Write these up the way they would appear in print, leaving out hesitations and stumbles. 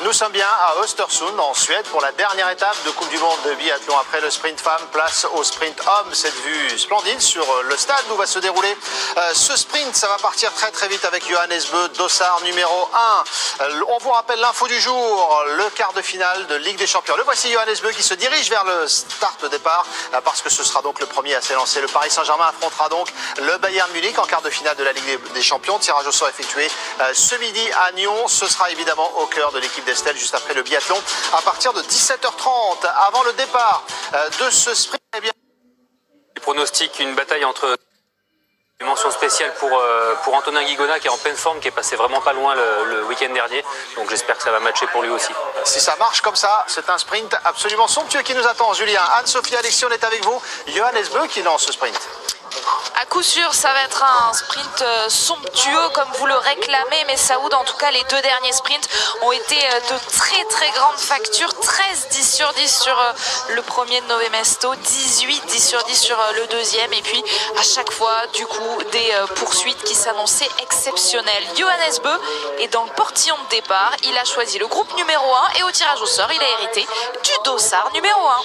Nous sommes bien à Östersund en Suède pour la dernière étape de Coupe du Monde de biathlon. Après le sprint femme, place au sprint homme. Cette vue splendide sur le stade où va se dérouler ce sprint. Ça va partir très très vite avec Johannes Bö, dossard numéro 1. On vous rappelle l'info du jour, le quart de finale de Ligue des Champions. Le voici Johannes Bö qui se dirige vers le start de départ parce que ce sera donc le premier à s'élancer. Le Paris Saint-Germain affrontera donc le Bayern Munich en quart de finale de la Ligue des Champions. Tirage au sort effectué ce midi à Nyon. Ce sera évidemment au cœur de l'équipe d'Estelle juste après le biathlon à partir de 17h30 avant le départ de ce sprint. Eh bien... Il pronostique une bataille entre une mention spéciale pour Antonin Guigona qui est en pleine forme, qui est passé vraiment pas loin le week-end dernier. Donc j'espère que ça va matcher pour lui aussi. Si ça marche comme ça, c'est un sprint absolument somptueux qui nous attend. Julien, Anne-Sophie Alexion est avec vous. Johannes Bö qui lance ce sprint. À coup sûr, ça va être un sprint somptueux comme vous le réclamez, mais Saoud, en tout cas, les deux derniers sprints ont été de très très grande facture. 13 10 sur 10 sur le premier de Nové Mesto, 18 10 sur 10 sur le deuxième, et puis à chaque fois, du coup, des poursuites qui s'annonçaient exceptionnelles. Johannes Bö est dans le portillon de départ, il a choisi le groupe numéro 1 et au tirage au sort, il a hérité du dossard numéro 1.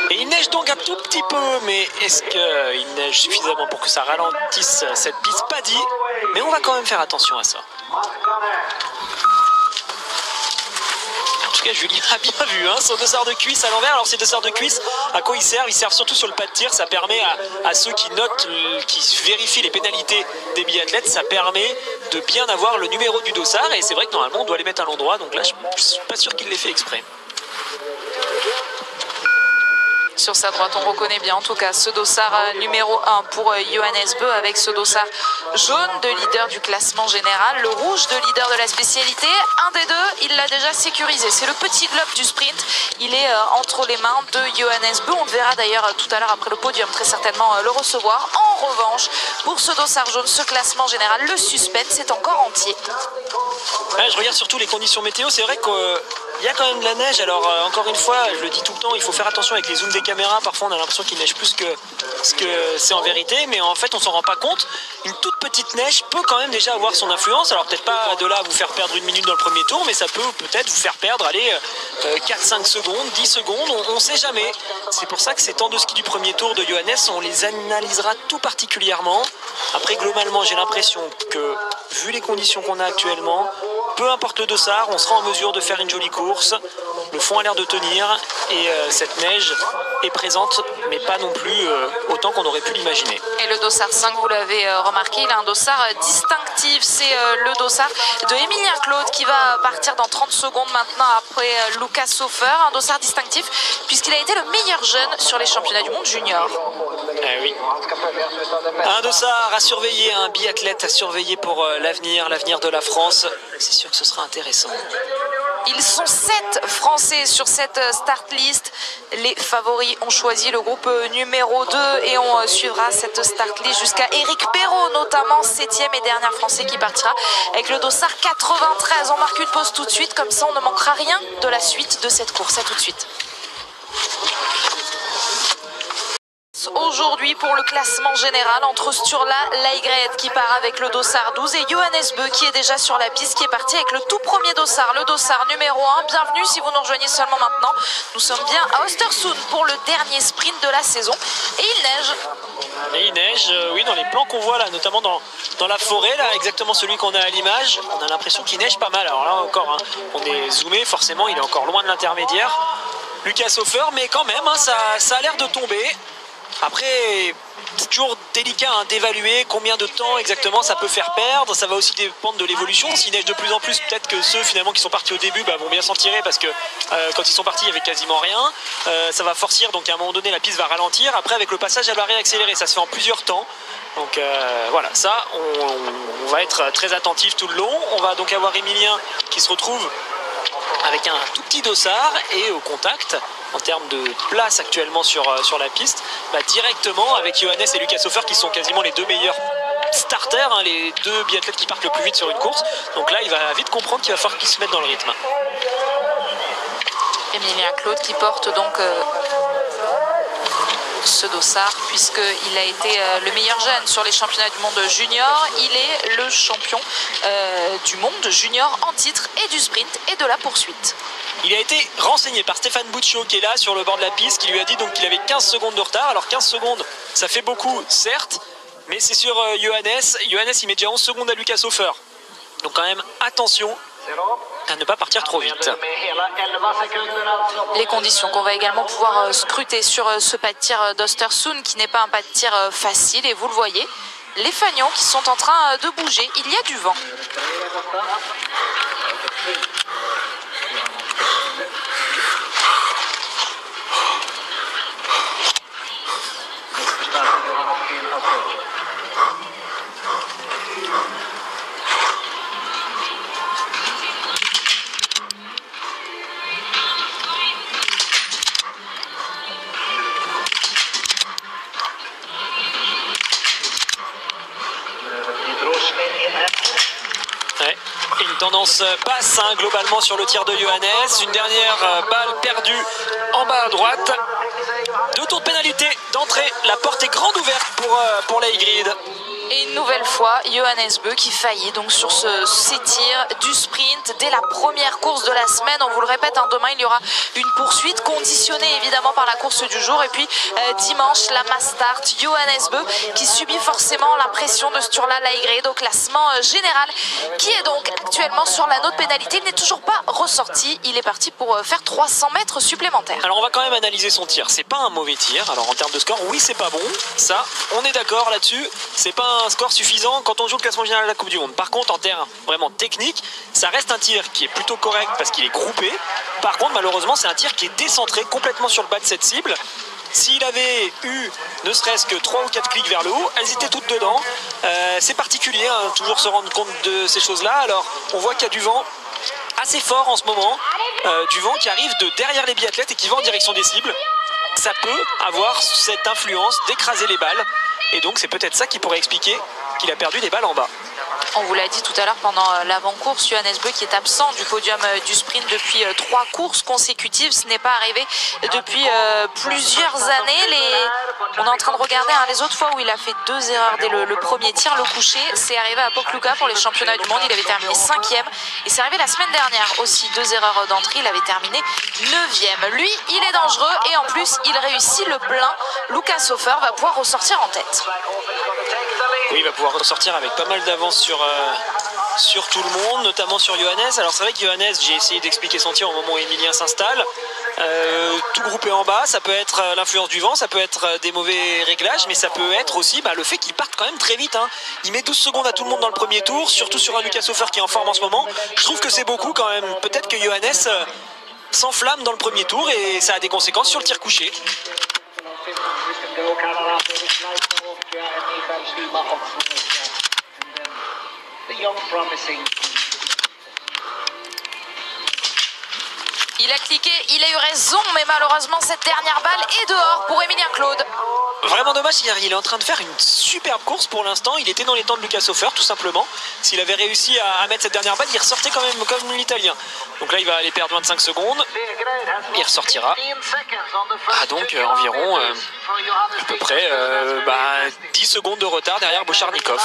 Et il neige donc un tout petit peu, mais est-ce qu'il neige suffisamment pour que ça ralentisse cette piste? Pas dit, mais on va quand même faire attention à ça. En tout cas, Julien a bien vu son dossard de cuisse à l'envers. Alors ces dossards de cuisse, à quoi ils servent? Ils servent surtout sur le pas de tir. Ça permet à ceux qui notent, qui vérifient les pénalités des biathlètes, ça permet de bien avoir le numéro du dossard. Et c'est vrai que normalement on doit les mettre à l'endroit, donc là je ne suis pas sûr qu'il l'ait fait exprès. Sur sa droite, on reconnaît bien en tout cas ce dossard numéro 1 pour Johannes Bö avec ce dossard jaune de leader du classement général, le rouge de leader de la spécialité. Un des deux, il l'a déjà sécurisé. C'est le petit globe du sprint. Il est entre les mains de Johannes Bö. On le verra d'ailleurs tout à l'heure après le podium très certainement le recevoir. En revanche, pour ce dossard jaune, ce classement général, le suspense est encore entier. Ouais, je regarde surtout les conditions météo. C'est vrai qu'il y a quand même de la neige. Alors encore une fois, je le dis tout le temps, il faut faire attention avec les zooms des caméras. Parfois on a l'impression qu'il neige plus que ce que c'est en vérité, mais en fait on s'en rend pas compte. Une toute petite neige peut quand même déjà avoir son influence. Alors peut-être pas de là à vous faire perdre une minute dans le premier tour, mais ça peut peut-être vous faire perdre 4-5 secondes, 10 secondes, on ne sait jamais. C'est pour ça que ces temps de ski du premier tour de Johannes, on les analysera tout particulièrement. Après globalement j'ai l'impression que vu les conditions qu'on a actuellement, peu importe le dossard, on sera en mesure de faire une jolie course. Le fond a l'air de tenir et cette neige est présente, mais pas non plus autant qu'on aurait pu l'imaginer. Et le dossard 5, vous l'avez remarqué, il a un dossard distinctif. C'est le dossard de Emilien Claude qui va partir dans 30 secondes maintenant après Lucas Hofer. Un dossard distinctif puisqu'il a été le meilleur jeune sur les championnats du monde junior. Eh oui. Un dossard à surveiller, un biathlète à surveiller pour l'avenir de la France. C'est sûr que ce sera intéressant. Ils sont 7 Français sur cette start list. Les favoris ont choisi le groupe numéro 2 et on suivra cette start list jusqu'à Éric Perrault, notamment 7e et dernier Français qui partira avec le dossard 93. On marque une pause tout de suite, comme ça on ne manquera rien de la suite de cette course. À tout de suite. Aujourd'hui pour le classement général entre Sturla Laigret qui part avec le dossard 12 et Johannes Bö qui est déjà sur la piste, qui est parti avec le tout premier dossard, le dossard numéro 1. Bienvenue si vous nous rejoignez seulement maintenant. Nous sommes bien à Östersund pour le dernier sprint de la saison et il neige. Et il neige, oui, dans les plans qu'on voit là, notamment dans la forêt, là, exactement celui qu'on a à l'image, on a l'impression qu'il neige pas mal. Alors là encore, on est zoomé, forcément il est encore loin de l'intermédiaire. Lucas Hofer, mais quand même, ça a l'air de tomber. Après, c'est toujours délicat d'évaluer combien de temps exactement ça peut faire perdre. Ça va aussi dépendre de l'évolution. S'il neige de plus en plus, peut-être que ceux finalement qui sont partis au début vont bien s'en tirer parce que quand ils sont partis, il n'y avait quasiment rien. Ça va forcir, donc à un moment donné, la piste va ralentir. Après, avec le passage, elle va réaccélérer. Ça se fait en plusieurs temps. Donc voilà, ça, on va être très attentif tout le long. On va donc avoir Emilien qui se retrouve avec un tout petit dossard et au contact en termes de place actuellement sur la piste, directement avec Johannes et Lucas Hofer qui sont quasiment les deux meilleurs starters, les deux biathlètes qui partent le plus vite sur une course. Donc là, il va vite comprendre qu'il va falloir qu'ils se mettent dans le rythme. Emilien Claude qui porte donc ce dossard puisqu'il a été le meilleur jeune sur les championnats du monde junior. Il est le champion du monde junior en titre et du sprint et de la poursuite. Il a été renseigné par Stéphane Buccio qui est là sur le bord de la piste, qui lui a dit donc qu'il avait 15 secondes de retard. Alors 15 secondes, ça fait beaucoup, certes, mais c'est sur Johannes. Johannes, il met déjà 11 secondes à Lucas Hofer. Donc quand même, attention à ne pas partir trop vite. Les conditions qu'on va également pouvoir scruter sur ce pas de tir d'Östersund, qui n'est pas un pas de tir facile, et vous le voyez, les fanions qui sont en train de bouger, il y a du vent. Ouais. Une tendance basse globalement sur le tir de Johannes. Une dernière balle perdue en bas à droite. 2 tours de pénalité d'entrée. La porte est grande ouverte pour la Ygritte. Et une nouvelle fois, Johannes Bö qui faillit donc sur ces tirs du sprint dès la première course de la semaine. On vous le répète, demain il y aura une poursuite conditionnée évidemment par la course du jour. Et puis dimanche, la Mass Start, Johannes Bö qui subit forcément la pression de Sturla Leigrid au classement général, qui est donc actuellement sur l'anneau de pénalité. Il n'est toujours pas ressorti. Il est parti pour faire 300 mètres supplémentaires. Alors on va quand même analyser son tir. C'est pas un mauvais tir. Alors en termes de score, oui, c'est pas bon. Ça, on est d'accord là-dessus. C'est pas un score suffisant quand on joue le classement général de la Coupe du Monde. Par contre, en termes vraiment techniques, ça reste un tir qui est plutôt correct parce qu'il est groupé. Par contre, malheureusement, c'est un tir qui est décentré complètement sur le bas de cette cible. S'il avait eu ne serait-ce que 3 ou 4 clics vers le haut, elles étaient toutes dedans. C'est particulier, toujours se rendre compte de ces choses-là. Alors, on voit qu'il y a du vent assez fort en ce moment, du vent qui arrive de derrière les biathlètes et qui va en direction des cibles. Ça peut avoir cette influence d'écraser les balles. Et donc c'est peut-être ça qui pourrait expliquer qu'il a perdu des balles en bas. On vous l'a dit tout à l'heure pendant l'avant-course, Johannes Bö qui est absent du podium du sprint depuis 3 courses consécutives. Ce n'est pas arrivé depuis plusieurs années. On est en train de regarder les autres fois où il a fait 2 erreurs dès le premier tir. Le coucher, c'est arrivé à Pokluka pour les championnats du monde. Il avait terminé 5e. Et c'est arrivé la semaine dernière aussi. 2 erreurs d'entrée. Il avait terminé 9e. Lui, il est dangereux et en plus, il réussit le plein. Lucas Hofer va pouvoir ressortir en tête. Oui, il va pouvoir ressortir avec pas mal d'avance sur tout le monde, notamment sur Johannes. Alors c'est vrai que Johannes, j'ai essayé d'expliquer son tir au moment où Emilien s'installe. Tout groupé en bas, ça peut être l'influence du vent, ça peut être des mauvais réglages, mais ça peut être aussi le fait qu'il parte quand même très vite. Il met 12 secondes à tout le monde dans le premier tour, surtout sur un Lucas Hofer qui est en forme en ce moment. Je trouve que c'est beaucoup quand même. Peut-être que Johannes s'enflamme dans le premier tour et ça a des conséquences sur le tir couché. Il a cliqué, il a eu raison, mais malheureusement cette dernière balle est dehors pour Emilien Claude. Vraiment dommage, il est en train de faire une superbe course pour l'instant. Il était dans les temps de Lucas Hofer tout simplement. S'il avait réussi à mettre cette dernière balle, il ressortait quand même comme l'Italien. Donc là il va aller perdre 25 secondes. Il ressortira. Donc environ à peu près 10 secondes de retard derrière Bocharnikov.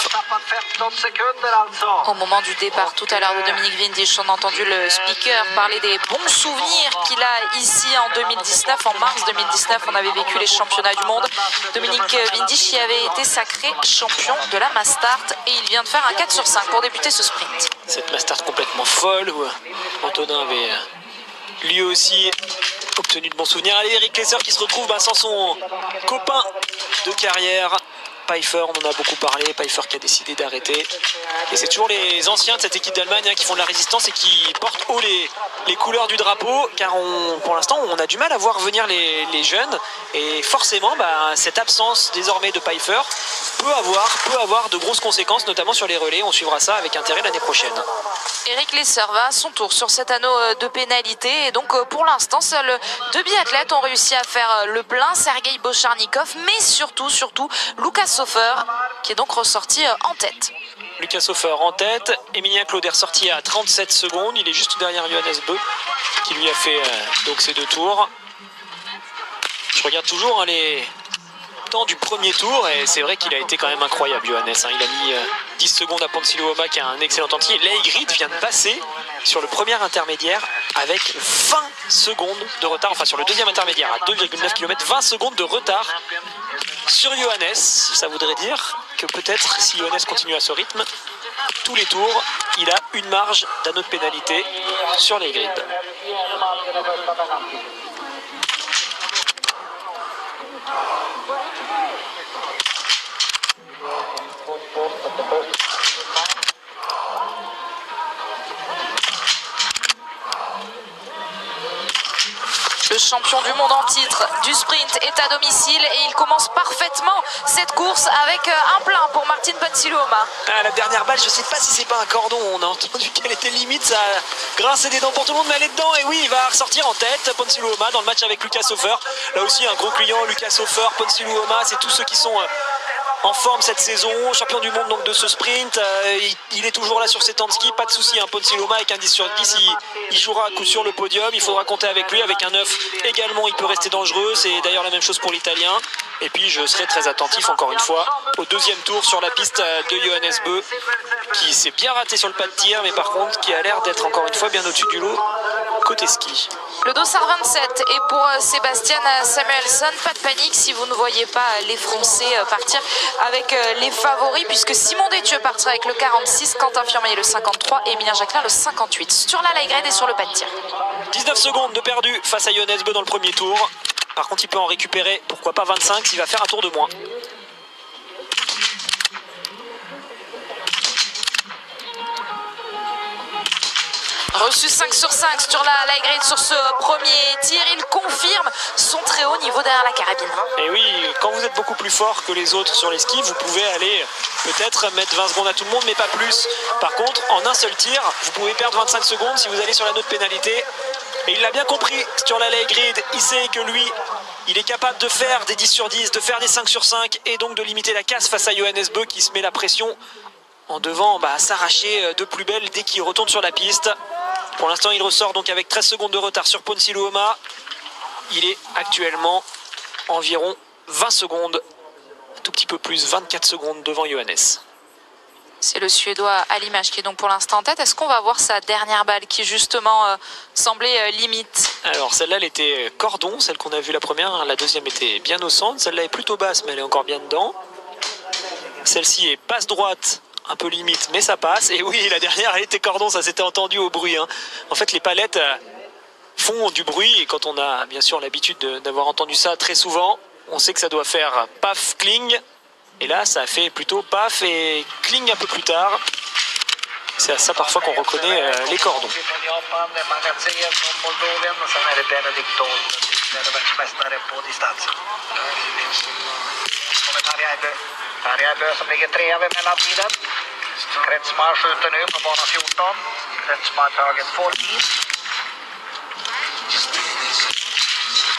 Au moment du départ tout à l'heure de Dominique Windisch, on a entendu le speaker parler des bons souvenirs qu'il a ici en 2019. En mars 2019, on avait vécu les championnats du monde. Dominique Windisch y avait été sacré champion de la Mass Start et il vient de faire un 4 sur 5 pour débuter ce sprint. Cette Mass Start complètement folle où Antonin avait lui aussi obtenu de bons souvenirs. Allez, Eric Lesser qui se retrouve sans son copain de carrière. Pfeiffer, on en a beaucoup parlé, Pfeiffer qui a décidé d'arrêter. Et c'est toujours les anciens de cette équipe d'Allemagne qui font de la résistance et qui portent haut les couleurs du drapeau, car pour l'instant on a du mal à voir venir les jeunes. Et forcément, cette absence désormais de Pfeiffer peut avoir de grosses conséquences, notamment sur les relais. On suivra ça avec intérêt l'année prochaine. Eric Lesser va à son tour sur cet anneau de pénalité. Et donc pour l'instant, seuls 2 biathlètes ont réussi à faire le plein. Sergei Bocharnikov, mais surtout Lucas Hofer, qui est donc ressorti en tête. Lucas Hofer en tête. Emilien Claude est ressorti à 37 secondes. Il est juste derrière Johannes Bö, qui lui a fait donc ces 2 tours. Je regarde toujours les temps du premier tour et c'est vrai qu'il a été quand même incroyable, Johannes. Hein. Il a mis 10 secondes à Ponsiluoma qui a un excellent entier. Leigrid vient de passer sur le premier intermédiaire avec 20 secondes de retard, enfin sur le deuxième intermédiaire à 2,9 km, 20 secondes de retard sur Johannes. Ça voudrait dire que peut-être si Johannes continue à ce rythme, tous les tours, il a une marge d'anneau de pénalité sur Leigrid. Le champion du monde en titre du sprint est à domicile et il commence parfaitement cette course avec un plein pour Martin Ponsiluoma. Ah, la dernière balle, je ne sais pas si c'est pas un cordon. On a entendu qu'elle était limite, ça a grincé des dents pour tout le monde, mais elle est dedans. Et oui, il va ressortir en tête, Ponsiluoma, dans le match avec Lucas Hofer. Là aussi, un gros client, Lucas Hofer, Ponsiluoma, c'est tous ceux qui sont en forme cette saison, champion du monde donc de ce sprint. Il est toujours là sur ses temps de ski, pas de souci. Hein. Ponsiluoma avec un 10 sur 10, il jouera à coup sûr le podium. Il faudra compter avec lui, avec un 9 également, il peut rester dangereux. C'est d'ailleurs la même chose pour l'Italien. Et puis je serai très attentif encore une fois au deuxième tour sur la piste de Johannes Bö, qui s'est bien raté sur le pas de tir, mais par contre qui a l'air d'être encore une fois bien au-dessus du lot côté ski. Le dossard 27 est pour Sébastien Samuelsson. Pas de panique si vous ne voyez pas les Français partir avec les favoris, puisque Simon Détieux partira avec le 46, Quentin Fillon-Maillet le 53 et Emilien Jacquelin le 58. Sur la Leigrid et sur le pas de tir. 19 secondes de perdu face à Johannes Bö dans le premier tour. Par contre, il peut en récupérer, pourquoi pas 25 s'il va faire un tour de moins. Reçu 5 sur 5 sur la Leigrid sur ce premier tir, il confirme son très haut niveau derrière la carabine. Et oui, quand vous êtes beaucoup plus fort que les autres sur les skis, vous pouvez aller peut-être mettre 20 secondes à tout le monde, mais pas plus. Par contre, en un seul tir, vous pouvez perdre 25 secondes si vous allez sur la note pénalité. Et il l'a bien compris sur la Leigrid, il sait que lui, il est capable de faire des 10 sur 10, de faire des 5 sur 5 et donc de limiter la casse face à Johannes Bö qui se met la pression en devant s'arracher de plus belle dès qu'il retourne sur la piste. Pour l'instant, il ressort donc avec 13 secondes de retard sur Ponsiluoma. Il est actuellement environ 20 secondes, un tout petit peu plus, 24 secondes devant Johannes. C'est le Suédois à l'image qui est donc pour l'instant en tête. Est-ce qu'on va voir sa dernière balle qui justement semblait limite? Alors celle-là, elle était cordon, celle qu'on a vue la première. La deuxième était bien au centre. Celle-là est plutôt basse, mais elle est encore bien dedans. Celle-ci est passe droite, un peu limite, mais ça passe. Et oui, la dernière, elle était cordon, ça s'était entendu au bruit. Hein. En fait, les palettes font du bruit. Et quand on a bien sûr l'habitude d'avoir entendu ça très souvent, on sait que ça doit faire paf, cling. Et là, ça a fait plutôt paf et cling un peu plus tard. C'est à ça parfois qu'on reconnaît les cordons.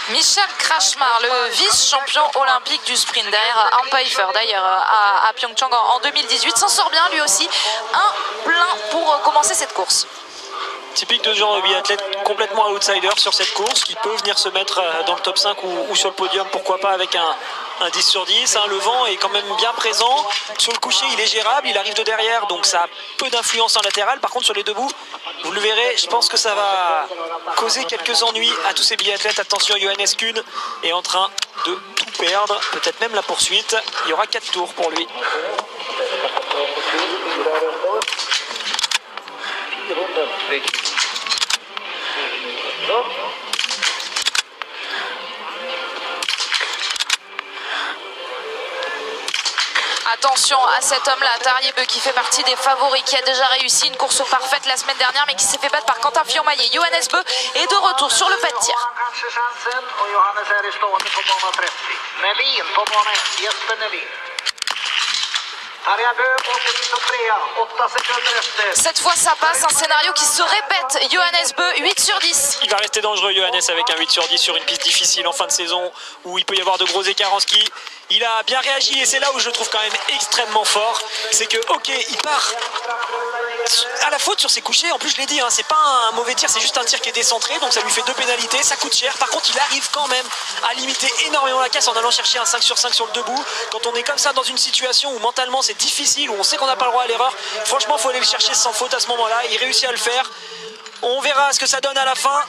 Michael Kretschmar, le vice-champion olympique du sprint, derrière Arne Pfeiffer d'ailleurs à Pyeongchang en 2018, s'en sort bien lui aussi. Un plein pour commencer cette course. Typique de ce genre de biathlète complètement outsider sur cette course, qui peut venir se mettre dans le top 5 ou sur le podium, pourquoi pas avec un 10 sur 10. Le vent est quand même bien présent. Sur le coucher, il est gérable, il arrive de derrière, donc ça a peu d'influence en latéral. Par contre, sur les debout, vous le verrez, je pense que ça va causer quelques ennuis à tous ces biathlètes. Attention, Johannes Kuhn est en train de tout perdre, peut-être même la poursuite. Il y aura 4 tours pour lui. Attention à cet homme-là, Tarjei Bø, qui fait partie des favoris, qui a déjà réussi une course parfaite la semaine dernière, mais qui s'est fait battre par Quentin Fillon-Maillet. Johannes Bø est de retour sur le pas de tir. Cette fois ça passe, un scénario qui se répète. Johannes Bø, 8 sur 10. Il va rester dangereux, Johannes, avec un 8 sur 10 sur une piste difficile en fin de saison où il peut y avoir de gros écarts en ski. Il a bien réagi et c'est là où je le trouve quand même extrêmement fort. C'est que, ok, il part à la faute sur ses couchers. En plus, je l'ai dit, hein, c'est pas un mauvais tir, c'est juste un tir qui est décentré, donc ça lui fait 2 pénalités, ça coûte cher. Par contre, il arrive quand même à limiter énormément la casse en allant chercher un 5 sur 5 sur le debout. Quand on est comme ça dans une situation où mentalement c'est difficile, où on sait qu'on n'a pas le droit à l'erreur, franchement, il faut aller le chercher sans faute à ce moment-là. Il réussit à le faire. On verra ce que ça donne à la fin,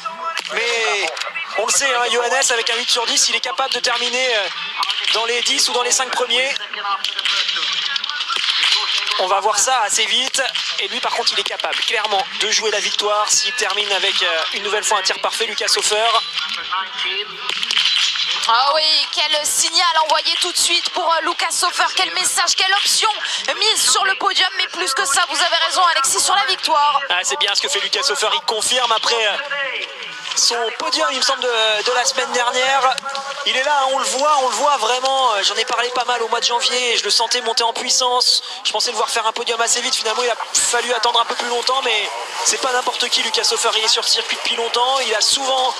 mais on le sait, hein, Johannes, avec un 8 sur 10, il est capable de terminer dans les 10 ou dans les 5 premiers. On va voir ça assez vite. Et lui, par contre, il est capable, clairement, de jouer la victoire s'il termine avec une nouvelle fois un tir parfait, Lucas Hofer. Ah oui, quel signal envoyé tout de suite pour Lucas Hofer, quel message, quelle option mise sur le podium, mais plus que ça, vous avez raison Alexis, sur la victoire. Ah, c'est bien ce que fait Lucas Hofer, il confirme après son podium, il me semble, de la semaine dernière. Il est là, on le voit vraiment, j'en ai parlé pas mal au mois de janvier, je le sentais monter en puissance, je pensais le voir faire un podium assez vite, finalement il a fallu attendre un peu plus longtemps, mais c'est pas n'importe qui Lucas Hofer, il est sur le circuit depuis longtemps, il a souvent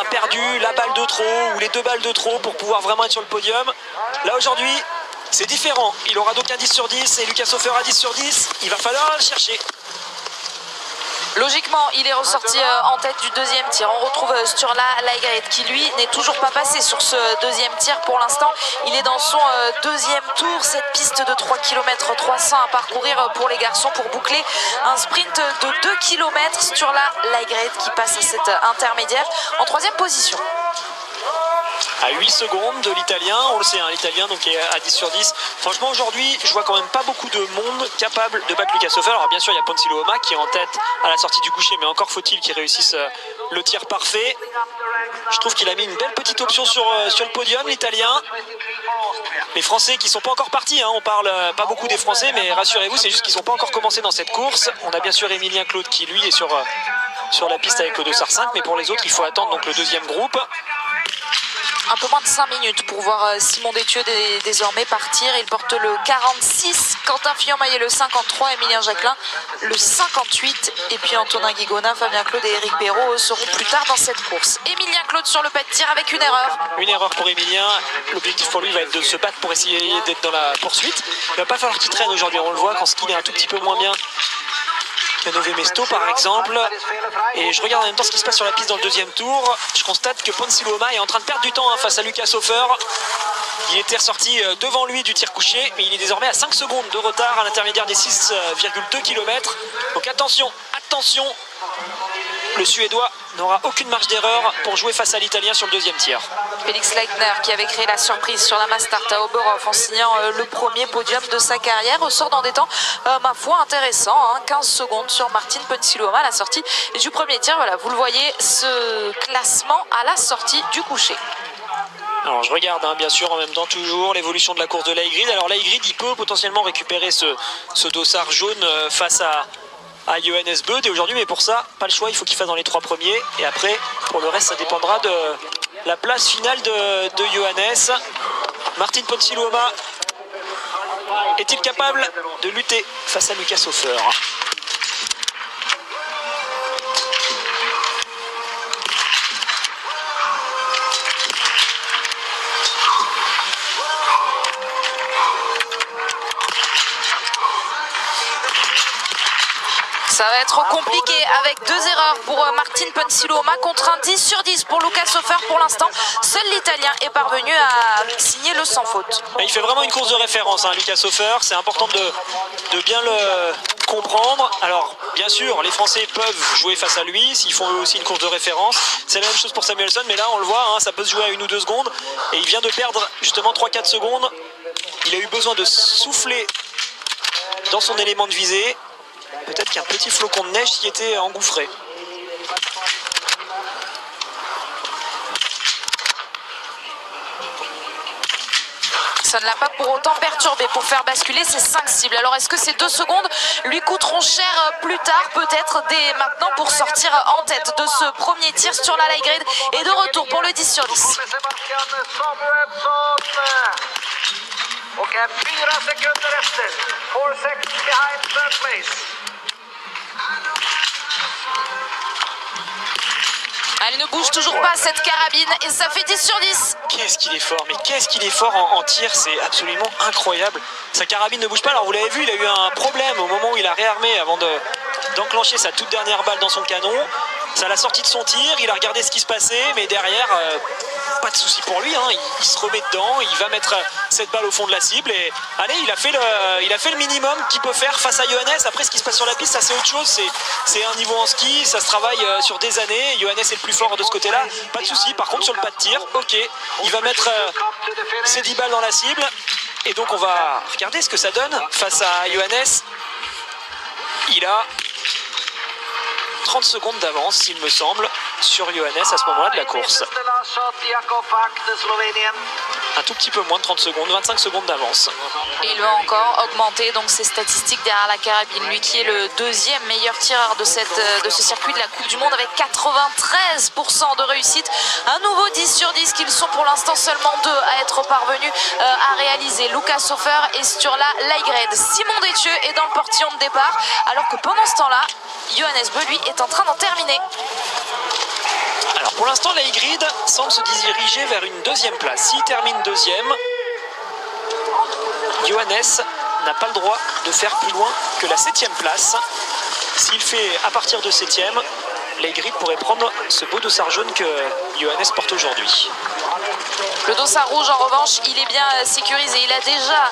perdu la balle de trop ou les 2 balles de trop pour pouvoir vraiment être sur le podium. Là aujourd'hui, c'est différent, il aura donc un 10 sur 10 et Lucas Hofer a 10 sur 10, il va falloir le chercher. Logiquement, il est ressorti en tête du deuxième tir. On retrouve Sturla Laigret qui, lui, n'est toujours pas passé sur ce deuxième tir pour l'instant. Il est dans son deuxième tour. Cette piste de 3 km 300 à parcourir pour les garçons pour boucler un sprint de 2 km. Sturla Laigret qui passe à cette intermédiaire en 3e position. À 8 secondes de l'italien, on le sait, hein, l'italien donc est à 10 sur 10. Franchement aujourd'hui, je vois quand même pas beaucoup de monde capable de battre Lucas Hofer. Alors bien sûr, il y a Ponce Silva qui est en tête à la sortie du coucher, mais encore faut-il qu'il réussisse le tir parfait. Je trouve qu'il a mis une belle petite option sur le podium, l'italien. Les Français qui sont pas encore partis, hein, on parle pas beaucoup des Français, mais rassurez-vous, c'est juste qu'ils n'ont pas encore commencé dans cette course. On a bien sûr Emilien Claude qui lui est sur la piste avec le Dossard 5, mais pour les autres, il faut attendre donc le deuxième groupe. Un peu moins de 5 minutes pour voir Simon Détieux désormais partir. Il porte le 46, Quentin Fillon-Maillet le 53, Emilien Jacquelin le 58. Et puis Antonin Guigona, Fabien Claude et Eric Perrault seront plus tard dans cette course. Emilien Claude sur le pas de tir avec une erreur. Une erreur pour Emilien. L'objectif pour lui va être de se battre pour essayer d'être dans la poursuite. Il va pas falloir qu'il traîne aujourd'hui. On le voit quand ski est un tout petit peu moins bien. Nové Mesto par exemple, et je regarde en même temps ce qui se passe sur la piste dans le deuxième tour. Je constate que Ponce Silva est en train de perdre du temps face à Lucas Hofer. Il était ressorti devant lui du tir couché, mais il est désormais à 5 secondes de retard à l'intermédiaire des 6,2 km. Donc attention, le Suédois n'aura aucune marge d'erreur pour jouer face à l'Italien sur le deuxième tir. Félix Leitner qui avait créé la surprise sur la Mass-Start à Oberhof en signant le premier podium de sa carrière ressort dans des temps, ma foi, intéressants, hein, 15 secondes sur Martin Ponce Silva à la sortie du premier tir. Voilà, vous le voyez, ce classement à la sortie du coucher. Alors je regarde bien sûr en même temps toujours l'évolution de la course de Laigrid. Alors Laigrid il peut potentiellement récupérer ce dossard jaune face à Johannes Beu et aujourd'hui, mais pour ça, pas le choix, il faut qu'il fasse dans les 3 premiers. Et après, pour le reste, ça dépendra de la place finale de Johannes. Martin Ponce Silva est-il capable de lutter face à Lucas Hofer? Ça va être compliqué avec 2 erreurs pour Martin Ponce Silva contre un 10 sur 10 pour Lucas Hofer pour l'instant. Seul l'Italien est parvenu à signer le sans faute. Il fait vraiment une course de référence, hein, Lucas Hofer. C'est important de bien le comprendre. Alors, bien sûr, les Français peuvent jouer face à lui s'ils font eux aussi une course de référence. C'est la même chose pour Samuelsson, mais là, on le voit, hein, ça peut se jouer à 1 ou 2 secondes. Et il vient de perdre justement 3-4 secondes. Il a eu besoin de souffler dans son élément de visée. Peut-être qu'un petit flocon de neige qui était engouffré. Ça ne l'a pas pour autant perturbé pour faire basculer ces 5 cibles. Alors est-ce que ces 2 secondes lui coûteront cher plus tard, peut-être dès maintenant, pour sortir en tête de ce premier tir sur la Laigrid et de retour pour le 10 sur 10. Och 4 sekunder efter. 4 seconds behind third place. Elle ne bouge toujours pas cette carabine et ça fait 10 sur 10. Qu'est-ce qu'il est fort, mais qu'est-ce qu'il est fort en tir, c'est absolument incroyable. Sa carabine ne bouge pas, alors vous l'avez vu, il a eu un problème au moment où il a réarmé avant d'enclencher sa toute dernière balle dans son canon. Ça l'a sorti de son tir, il a regardé ce qui se passait, mais derrière, pas de souci pour lui, hein. Il se remet dedans, il va mettre cette balle au fond de la cible et allez, il a fait le minimum qu'il peut faire face à Johannes. Après, ce qui se passe sur la piste, ça c'est autre chose, c'est un niveau en ski, ça se travaille sur des années. Johannes est le plus fort de ce côté-là, pas de souci. Par contre, sur le pas de tir, ok, il va mettre ses 10 balles dans la cible et donc on va regarder ce que ça donne face à Johannes. Il a 30 secondes d'avance, il me semble, sur Johannes à ce moment-là de la course. Un tout petit peu moins de 30 secondes, 25 secondes d'avance. Et il va encore augmenter donc ses statistiques derrière la carabine. Lui qui est le deuxième meilleur tireur de ce circuit de la Coupe du Monde avec 93% de réussite. Un nouveau 10 sur 10 qu'ils sont pour l'instant seulement deux à être parvenus à réaliser. Lucas Hofer et Sturla Leigrid. Simon Détieux est dans le portillon de départ alors que pendant ce temps-là, Johannes Beu, lui, est en train d'en terminer. Alors pour l'instant, Leigrid semble se diriger vers une deuxième place. S'il termine deuxième, Johannes n'a pas le droit de faire plus loin que la 7e place. S'il fait à partir de 7e, Leigrid pourrait prendre ce beau dossard jaune que Johannes porte aujourd'hui. Le dossard rouge, en revanche, il est bien sécurisé. Il a déjà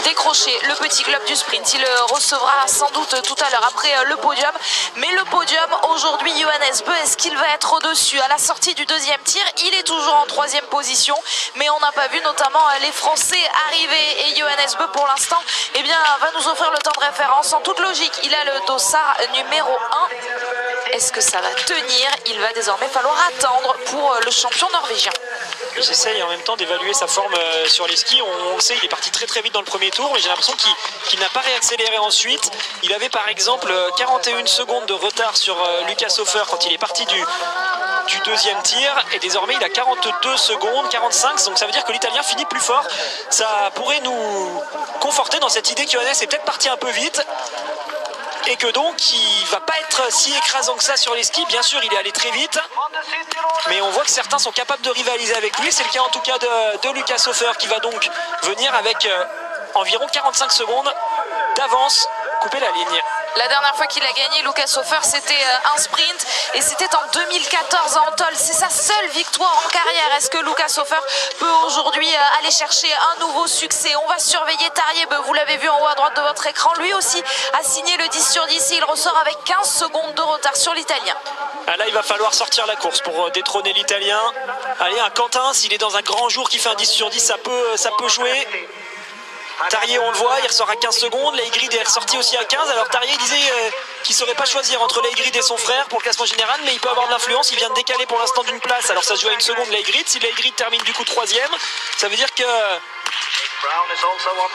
décroché le petit globe du sprint. Il le recevra sans doute tout à l'heure après le podium. Mais le podium, aujourd'hui, Johannes Beu, est-ce qu'il va être au-dessus? À la sortie du deuxième tir, il est toujours en 3e position. Mais on n'a pas vu notamment les Français arriver. Et Johannes Beu, pour l'instant, eh bien, va nous offrir le temps de référence. En toute logique, il a le dossard numéro 1. Est-ce que ça va tenir? Il va désormais falloir attendre pour le champion norvégien. J'essaye en même temps d'évaluer sa forme sur les skis. On le sait, il est parti très très vite dans le premier tour, mais j'ai l'impression qu'il n'a pas réaccéléré ensuite. Il avait par exemple 41 secondes de retard sur Lucas Hofer quand il est parti du deuxième tir, et désormais il a 42 secondes, 45, donc ça veut dire que l'Italien finit plus fort. Ça pourrait nous conforter dans cette idée que Johannes est peut-être parti un peu vite et que donc il va pas être si écrasant que ça sur les skis. Bien sûr, il est allé très vite, mais on voit que certains sont capables de rivaliser avec lui. C'est le cas en tout cas de Lucas Hofer, qui va donc venir avec environ 45 secondes d'avance couper la ligne. La dernière fois qu'il a gagné, Lucas Hofer, c'était un sprint et c'était en 2014 à Antol. C'est sa seule victoire en carrière. Est-ce que Lucas Hofer peut aujourd'hui aller chercher un nouveau succès? On va surveiller Tarjei Bø, vous l'avez vu en haut à droite de votre écran. Lui aussi a signé le 10 sur 10 et il ressort avec 15 secondes de retard sur l'Italien. Ah là, il va falloir sortir la course pour détrôner l'Italien. Allez, un Quentin, s'il est dans un grand jour qui fait un 10 sur 10, ça peut jouer. Tarjei, on le voit, il ressort à 15 secondes. Leigrid est ressorti aussi à 15. Alors Tarjei disait qu'il ne saurait pas choisir entre Leigrid et son frère pour le classement général, mais il peut avoir de l'influence. Il vient de décaler pour l'instant d'une place. Alors ça se joue à 1 seconde Leigrid. Si Leigrid termine du coup 3e, ça veut dire que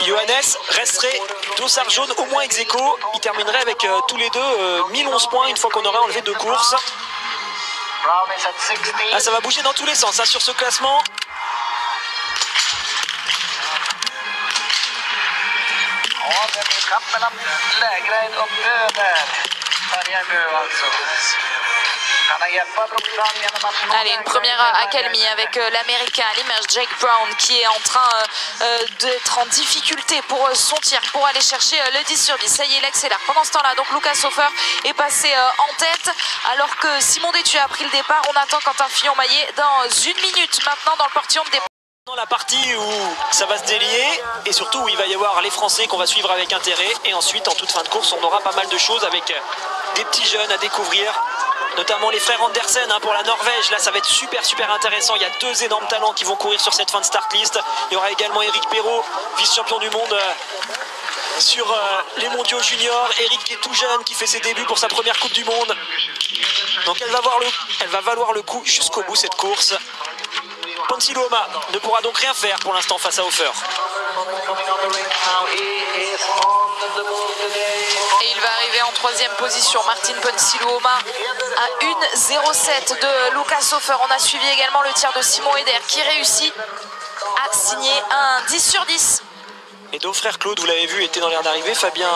Johannes resterait dossard jaune au moins ex aequo. Il terminerait avec tous les deux 1011 points une fois qu'on aurait enlevé 2 courses. Ah, ça va bouger dans tous les sens sur ce classement. Allez, une première accalmie avec l'Américain à l'image Jake Brown qui est en train d'être en difficulté pour son tir, pour aller chercher le 10 sur 10. Ça y est, il accélère. Pendant ce temps-là, donc Lucas Hofer est passé en tête alors que Simon Détieux a pris le départ. On attend Quentin Fillon-Maillet dans 1 minute maintenant dans le portillon de départ. Dans la partie où ça va se délier et surtout où il va y avoir les Français qu'on va suivre avec intérêt, et ensuite en toute fin de course on aura pas mal de choses avec des petits jeunes à découvrir, notamment les frères Andersen pour la Norvège. Là ça va être super intéressant. Il y a 2 énormes talents qui vont courir sur cette fin de start list. Il y aura également Eric Perrault, vice-champion du monde sur les mondiaux juniors. Eric qui est tout jeune, qui fait ses débuts pour sa première Coupe du Monde, donc elle va valoir le coup jusqu'au bout cette course. Ponsiluoma ne pourra donc rien faire pour l'instant face à Hofer. Et il va arriver en 3e position, Martin Ponsiluoma à 1,07 de Lucas Hofer. On a suivi également le tir de Simon Eder qui réussit à signer un 10 sur 10. Les 2 frères Claude, vous l'avez vu, étaient dans l'air d'arrivée. Fabien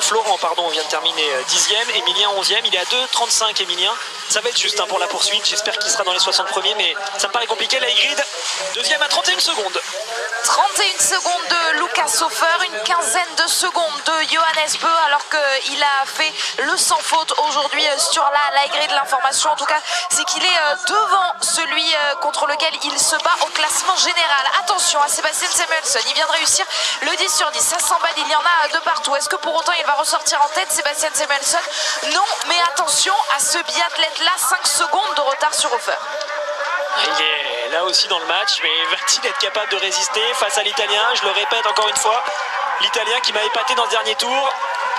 Florent pardon, vient de terminer 10e, Emilien 11e, il est à 2,35 Emilien. Ça va être juste pour la poursuite, j'espère qu'il sera dans les 60 premiers, mais ça me paraît compliqué. Laigrid, deuxième à 31 secondes. 31 secondes de Lucas Hofer, une quinzaine de secondes de Johannes Bö, alors qu'il a fait le sans faute aujourd'hui sur la Laigrid. L'information en tout cas, c'est qu'il est devant celui contre lequel il se bat au classement général. Attention à Sébastien Samuelsson, il vient de réussir le 10 sur 10, ça s'emballe, il y en a de partout. Est-ce que pour autant il va ressortir en tête, Sébastien Samuelsson? Non, mais attention à ce biathlète-là, 5 secondes de retard sur Hofer. Il est là aussi dans le match, mais va-t-il être capable de résister face à l'Italien? Je le répète encore une fois, l'Italien qui m'a épaté dans le dernier tour,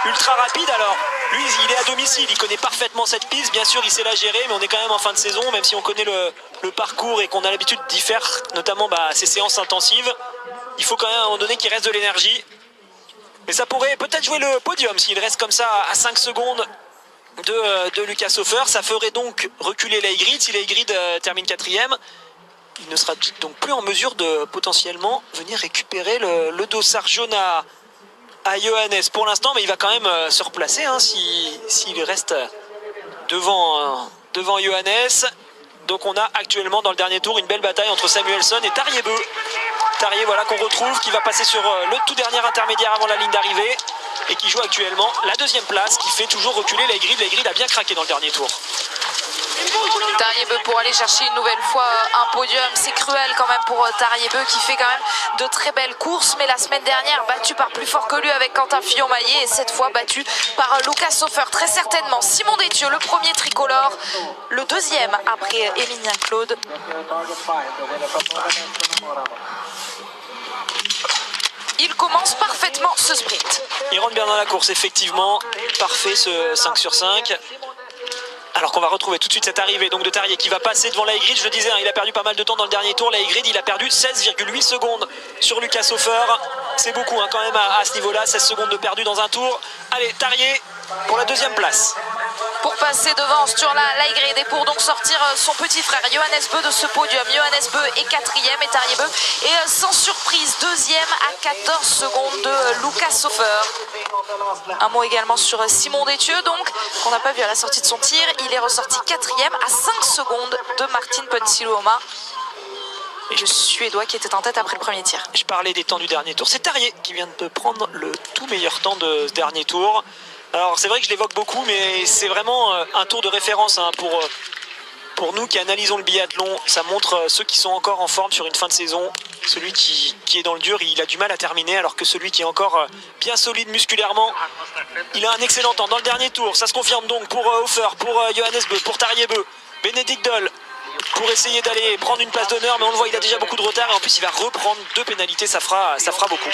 ultra rapide. Alors lui il est à domicile, il connaît parfaitement cette piste, bien sûr il sait la gérer, mais on est quand même en fin de saison, même si on connaît le parcours et qu'on a l'habitude d'y faire notamment ces séances intensives, il faut quand même à un moment donné qu'il reste de l'énergie. Mais ça pourrait peut-être jouer le podium s'il reste comme ça à 5 secondes de Lucas Hofer. Ça ferait donc reculer Laigrid. Si Laigrid termine 4e, il ne sera donc plus en mesure de potentiellement venir récupérer le dossard jaune à Johannes pour l'instant, mais il va quand même se replacer s'il reste devant Johannes. Donc on a actuellement dans le dernier tour une belle bataille entre Samuelsson et Tarjei Bø. Tarjei, voilà, qu'on retrouve, qui va passer sur le tout dernier intermédiaire avant la ligne d'arrivée et qui joue actuellement la deuxième place, qui fait toujours reculer Laigrid. Laigrid a bien craqué dans le dernier tour. Tarjei Bø pour aller chercher une nouvelle fois un podium, c'est cruel quand même pour Tarjei Bø qui fait quand même de très belles courses, mais la semaine dernière battu par plus fort que lui avec Quentin Fillon-Maillet et cette fois battu par Lucas Hofer très certainement. Simon Détieux, le premier tricolore, le deuxième après Émilien Claude. Il commence parfaitement ce sprint. Il rentre bien dans la course, effectivement. Parfait ce 5 sur 5. Alors qu'on va retrouver tout de suite cette arrivée donc de Tarjei qui va passer devant Laigrid. Je le disais, il a perdu pas mal de temps dans le dernier tour. Laigrid, il a perdu 16,8 secondes sur Lucas Hofer. C'est beaucoup quand même à ce niveau-là, 16 secondes de perdu dans un tour. Allez, Tarjei pour la deuxième place. Pour passer devant sur la Laigrid et pour donc sortir son petit frère Johannes Bø de ce podium. Johannes Bø est 4e et Tarjei Bø est sans surprise 2e à 14 secondes de Lucas Hofer. Un mot également sur Simon Détieux, donc qu'on n'a pas vu à la sortie de son tir. Il est ressorti 4e à 5 secondes de Martin Ponsiluoma, le Suédois qui était en tête après le premier tir. Je parlais des temps du dernier tour. C'est Tarjei qui vient de prendre le tout meilleur temps de ce dernier tour. Alors c'est vrai que je l'évoque beaucoup, mais c'est vraiment un tour de référence pour nous qui analysons le biathlon. Ça montre ceux qui sont encore en forme sur une fin de saison. Celui qui est dans le dur, il a du mal à terminer, alors que celui qui est encore bien solide musculairement, il a un excellent temps dans le dernier tour. Ça se confirme donc pour Hofer, pour Johannes Bø, pour Tarjei Bø, Benedikt Doll pour essayer d'aller prendre une place d'honneur, mais on le voit, il a déjà beaucoup de retard et en plus il va reprendre 2 pénalités, ça fera beaucoup.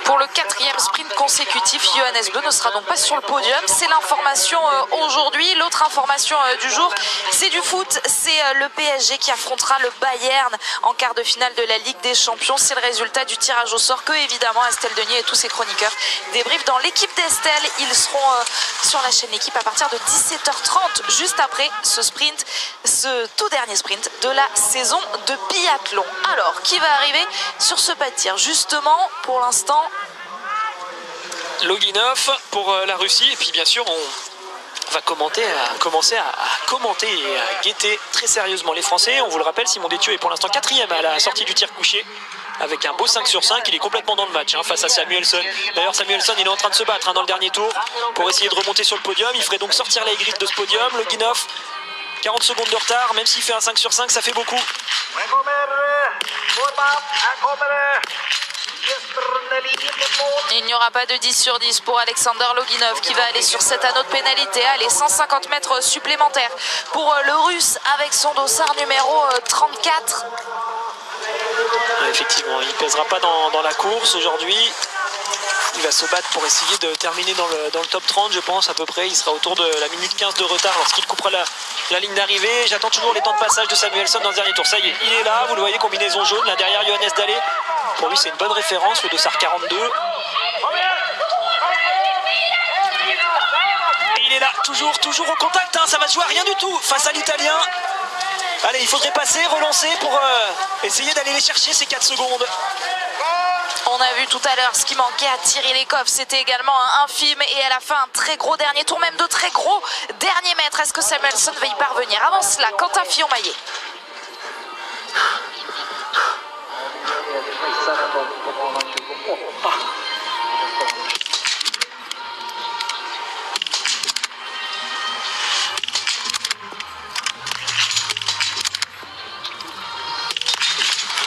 Pour le 4e sprint consécutif, Johannes Bø ne sera donc pas sur le podium. C'est l'information aujourd'hui. L'autre information du jour, c'est du foot. C'est le PSG qui affrontera le Bayern en quart de finale de la Ligue des Champions. C'est le résultat du tirage au sort que évidemment Estelle Denier et tous ses chroniqueurs débriefent dans l'équipe d'Estelle. Ils seront sur la chaîne L'équipe à partir de 17h30, juste après ce sprint, ce tout dernier sprint de la saison de biathlon. Alors, qui va arriver sur ce pas de tir? Justement, pour l'instant, Loginov pour la Russie. Et puis bien sûr, on va commencer à commenter et à guetter très sérieusement les Français. On vous le rappelle, Simon Détieux est pour l'instant 4e à la sortie du tir couché, avec un beau 5 sur 5, il est complètement dans le match face à Samuelsson. D'ailleurs Samuelsson il est en train de se battre dans le dernier tour pour essayer de remonter sur le podium. Il ferait donc sortir Laigrid de ce podium. Loginov, 40 secondes de retard, même s'il fait un 5 sur 5, ça fait beaucoup. Il n'y aura pas de 10 sur 10 pour Alexander Loginov qui va aller sur cet anneau de pénalité. Allez, 150 mètres supplémentaires pour le Russe avec son dossard numéro 34. Effectivement, il ne pèsera pas dans la course aujourd'hui. Il va se battre pour essayer de terminer dans le top 30, je pense, à peu près. Il sera autour de la minute 15 de retard lorsqu'il coupera la ligne d'arrivée. J'attends toujours les temps de passage de Samuelsson dans le dernier tour. Ça y est, il est là, vous le voyez, combinaison jaune, là derrière Johannes Dalle. Pour lui, c'est une bonne référence, le dossard 42. Et il est là, toujours au contact, ça va se jouer à rien du tout face à l'Italien. Allez, il faudrait passer, relancer pour essayer d'aller les chercher ces 4 secondes. On a vu tout à l'heure ce qui manquait à Thierry Lekov, c'était également infime et elle a fait un très gros dernier tour, même de très gros derniers mètres. Est-ce que Samuelsson va y parvenir? Avant cela, Quentin Fillon-Maillet.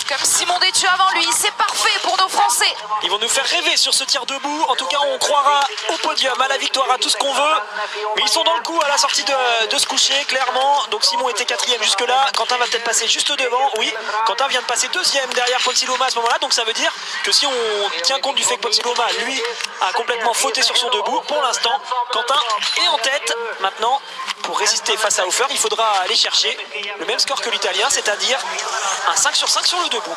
Comme Simon Détieux avant lui, c'est parfait pour nos Français. Ils vont nous faire rêver sur ce tir debout. En tout cas, on croira au podium, à la victoire, à tout ce qu'on veut. Mais ils sont dans le coup à la sortie de se coucher, clairement. Donc Simon était 4e jusque-là. Quentin va peut-être passer juste devant. Oui, Quentin vient de passer 2e derrière Ponsiloma à ce moment-là. Donc ça veut dire que si on tient compte du fait que Ponsiloma, lui, a complètement fauté sur son debout, pour l'instant, Quentin est en tête. Maintenant, pour résister face à Hofer, il faudra aller chercher le même score que l'Italien, c'est-à-dire un 5 sur 5 sur le debout.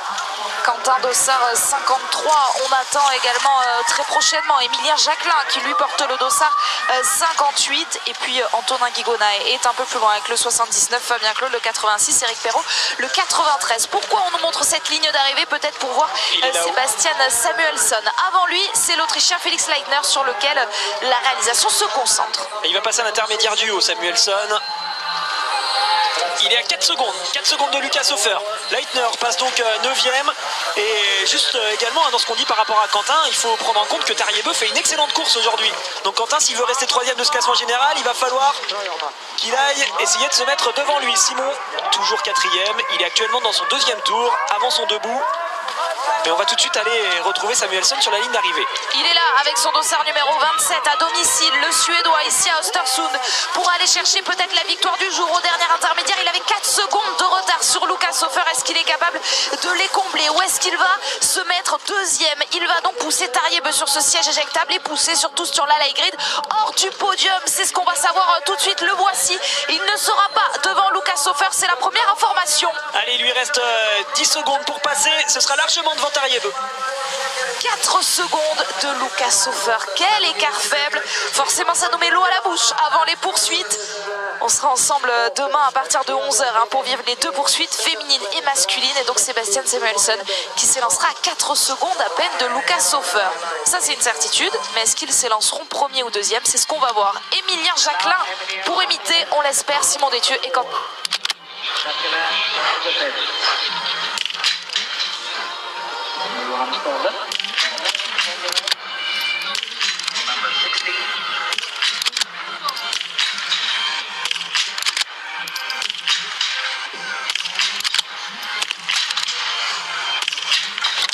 Quentin Dossard 53, on attend également très prochainement Emilien Jacquelin qui lui porte le Dossard 58 et puis Antonin Guigona est un peu plus loin avec le 79, Fabien Claude le 86, Eric Perrault le 93. Pourquoi on nous montre cette ligne d'arrivée? Peut-être pour voir Sébastien Samuelsson. Avant lui, c'est l'Autrichien Félix Leitner sur lequel la réalisation se concentre. Et il va passer à l'intermédiaire du haut, Samuelsson. Il est à 4 secondes de Lucas Hofer. Leitner passe donc 9e. Et juste également dans ce qu'on dit par rapport à Quentin, il faut prendre en compte que Tariebeu fait une excellente course aujourd'hui. Donc Quentin, s'il veut rester 3e de ce classement général, il va falloir qu'il aille essayer de se mettre devant lui. Simon, toujours 4e. Il est actuellement dans son 2e tour, avant son debout. Mais on va tout de suite aller retrouver Samuelsson sur la ligne d'arrivée. Il est là avec son dossard numéro 27 à domicile, le Suédois ici à Östersund pour aller chercher peut-être la victoire du jour. Au dernier intermédiaire, il avait 4 secondes de retard sur Lucas Hofer. Est-ce qu'il est capable de les combler ou est-ce qu'il va se mettre 2e? Il va donc pousser Tariebeu sur ce siège éjectable et pousser surtout sur la light grid hors du podium. C'est ce qu'on va savoir tout de suite. Le voici. Il ne sera pas devant Lucas Hofer. C'est la première information. Allez, il lui reste 10 secondes pour passer. Ce sera largement devant Tariebeu. 4 secondes de Lucas Hofer. Quel écart faible. Forcément, ça nous met l'eau à la bouche avant les poursuites. On sera ensemble demain à partir de 11h pour vivre les 2 poursuites féminines et masculines. Et donc Sébastien Samuelsson qui s'élancera à 4 secondes à peine de Lucas Hofer. Ça, c'est une certitude. Mais est-ce qu'ils s'élanceront premier ou deuxième? C'est ce qu'on va voir. Emilien Jacquelin pour imiter, on l'espère, Simon Détieux et Quentin.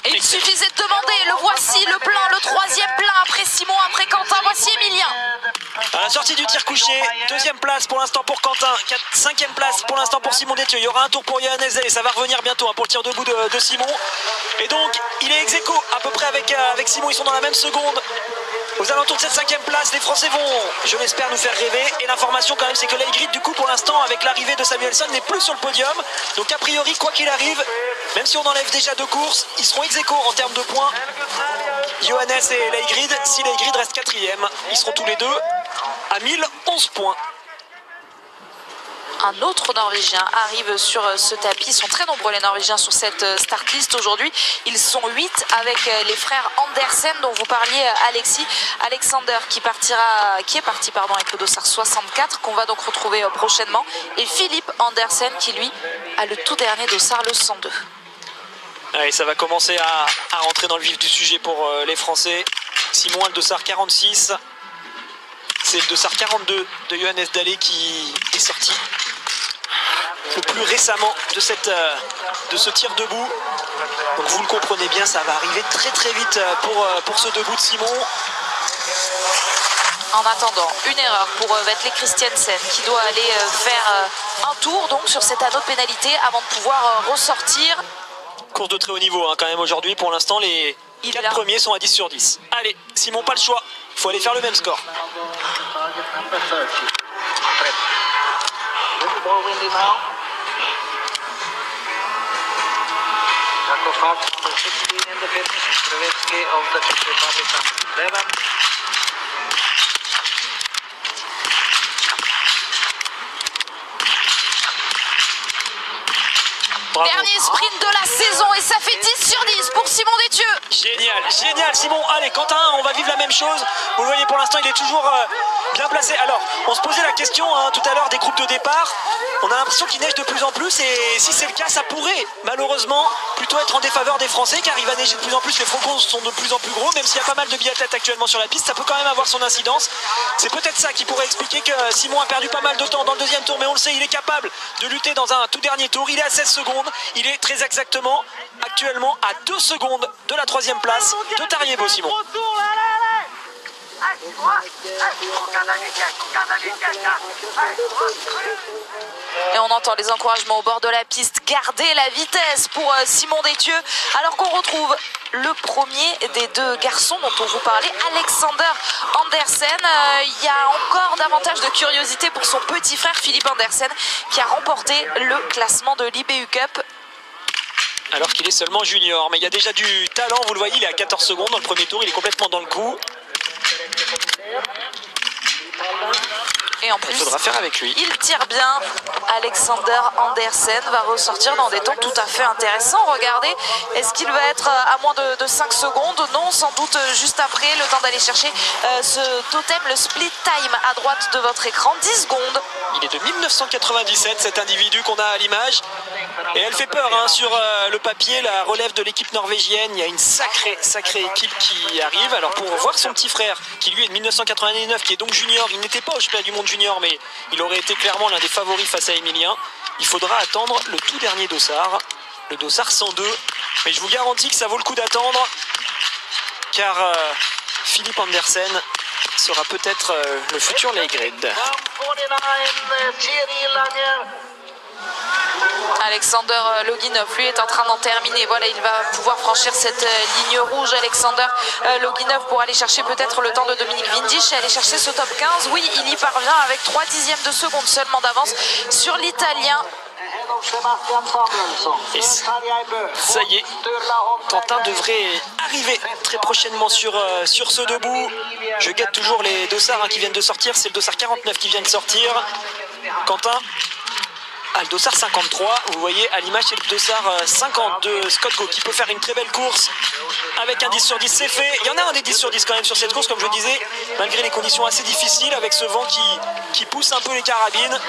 Et il suffisait de demander, le voici, le plein, le 3e plein après Simon, après Quentin, voici Emilien. À la sortie du tir couché, 2e place pour l'instant pour Quentin, 5e place pour l'instant pour Simon Détieux. Il y aura un tour pour Johannes Zelle et ça va revenir bientôt pour le tir debout de Simon. Et donc il est ex aequo à peu près avec Simon, ils sont dans la même seconde. Aux alentours de cette 5e place, les Français vont, je l'espère, nous faire rêver. Et l'information quand même, c'est que l'Aigrid, du coup, pour l'instant, avec l'arrivée de Samuelsson, n'est plus sur le podium. Donc a priori, quoi qu'il arrive, même si on enlève déjà 2 courses, ils seront ex aequo en termes de points. Johannes et l'Aigrid, si l'Aigrid reste 4e, ils seront tous les deux à 1011 points. Un autre Norvégien arrive sur ce tapis. Ils sont très nombreux les Norvégiens sur cette start list aujourd'hui. Ils sont 8 avec les frères Andersen dont vous parliez, Alexis. Alexander qui est parti avec le dossard 64 qu'on va donc retrouver prochainement. Et Philippe Andersen qui lui a le tout dernier dossard, le 102. Allez, ça va commencer à rentrer dans le vif du sujet pour les Français. Simon a le dossard 46. C'est le dossard 42 de Johannes Dalle qui est sorti le plus récemment de ce tir debout. Donc vous le comprenez bien, ça va arriver très très vite pour ce debout de Simon. En attendant, une erreur pour Vetle Christiansen qui doit aller faire un tour donc sur cet anneau de pénalité avant de pouvoir ressortir. Course de très haut niveau quand même aujourd'hui. Pour l'instant, les 4 premiers sont à 10 sur 10. Allez, Simon, pas le choix. Il faut aller faire le même score. Bravo. Dernier sprint de la saison et ça fait 10 sur 10 pour Simon Détieux. Génial, génial Simon. Allez Quentin, on va vivre la même chose. Vous le voyez pour l'instant, il est toujours bien placé. Alors, on se posait la question tout à l'heure des groupes de départ. On a l'impression qu'il neige de plus en plus et si c'est le cas, ça pourrait malheureusement plutôt être en défaveur des Français car il va neiger de plus en plus, les flocons sont de plus en plus gros, même s'il y a pas mal de biathlètes actuellement sur la piste, ça peut quand même avoir son incidence. C'est peut-être ça qui pourrait expliquer que Simon a perdu pas mal de temps dans le deuxième tour, mais on le sait, il est capable de lutter dans un tout dernier tour. Il est à 16 secondes, il est très exactement actuellement à 2 secondes de la 3e place de Tariebo, Simon. Et on entend les encouragements au bord de la piste. Gardez la vitesse pour Simon Détieux. Alors qu'on retrouve le premier des deux garçons dont on vous parlait, Alexander Andersen. Il y a encore davantage de curiosité pour son petit frère Philippe Andersen qui a remporté le classement de l'IBU Cup. Alors qu'il est seulement junior, mais il y a déjà du talent, vous le voyez, il est à 14 secondes dans le premier tour, il est complètement dans le coup. Et en plus, il faudra faire avec lui. Il tire bien. Alexander Andersen va ressortir dans des temps tout à fait intéressants. Regardez, est-ce qu'il va être à moins de 5 secondes? Non, sans doute juste après, le temps d'aller chercher ce totem, le split time à droite de votre écran, 10 secondes. Il est de 1997, cet individu qu'on a à l'image. Et elle fait peur sur le papier, la relève de l'équipe norvégienne. Il y a une sacrée équipe qui arrive. Alors pour voir son petit frère, qui lui est de 1999, qui est donc junior, il n'était pas au championnat du monde junior, mais il aurait été clairement l'un des favoris face à Emilien. Il faudra attendre le tout dernier dossard, le dossard 102. Mais je vous garantis que ça vaut le coup d'attendre, car Philippe Andersen sera peut-être le futur Leigrid. Alexander Loginov, lui, est en train d'en terminer. Voilà, il va pouvoir franchir cette ligne rouge. Alexander Loginov pour aller chercher peut-être le temps de Dominique Windisch et aller chercher ce top 15. Oui, il y parvient avec 3 dixièmes de seconde seulement d'avance sur l'Italien. Et ça y est, Quentin devrait arriver très prochainement sur ce debout. Je guette toujours les dossards qui viennent de sortir. C'est le dossard 49 qui vient de sortir. Quentin, le dossard 53, vous voyez à l'image, c'est le dossard 50 de Scott Go qui peut faire une très belle course avec un 10 sur 10, c'est fait. Il y en a un des 10 sur 10 quand même sur cette course, comme je disais, malgré les conditions assez difficiles, avec ce vent qui pousse un peu les carabines,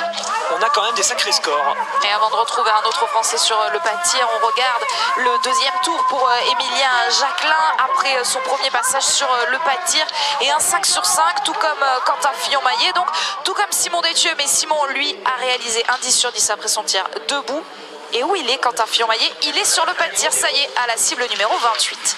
on a quand même des sacrés scores. Et avant de retrouver un autre Français sur le pas de tir, on regarde le deuxième tour pour Emilien Jacquelin après son premier passage sur le pas de tir et un 5 sur 5, tout comme Quentin Fillon-Maillet, donc tout comme Simon Détieux, mais Simon lui a réalisé un 10 sur 10 après son tir debout. Et où il est, Quentin Fillon-Maillet? Il est sur le pas de tir, ça y est, à la cible numéro 28.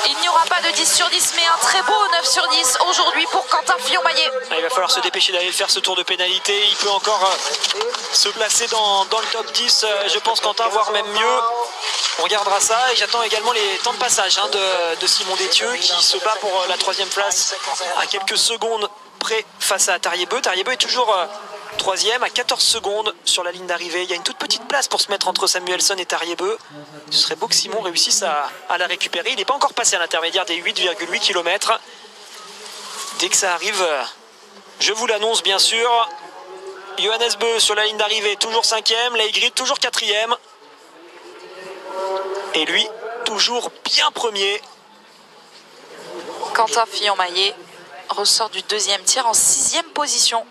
Il n'y aura pas de 10 sur 10, mais un très beau 9 sur 10 aujourd'hui pour Quentin Fillon-Maillet. Il va falloir se dépêcher d'aller faire ce tour de pénalité. Il peut encore se placer dans le top 10, je pense, Quentin, voire même mieux. On regardera ça et j'attends également les temps de passage de Simon Détieux qui se bat pour la 3e place à quelques secondes près face à Tariebo. Tariebo est toujours 3e à 14 secondes sur la ligne d'arrivée. Il y a une toute petite place pour se mettre entre Samuelsson et Tariebo. Ce serait beau que Simon réussisse à la récupérer. Il n'est pas encore passé à l'intermédiaire des 8,8 km. Dès que ça arrive, je vous l'annonce bien sûr. Johannes Beu sur la ligne d'arrivée, toujours 5e. Leigrid toujours 4e. Et lui, toujours bien premier. Quentin Fillon-Maillet ressort du deuxième tir en 6e position.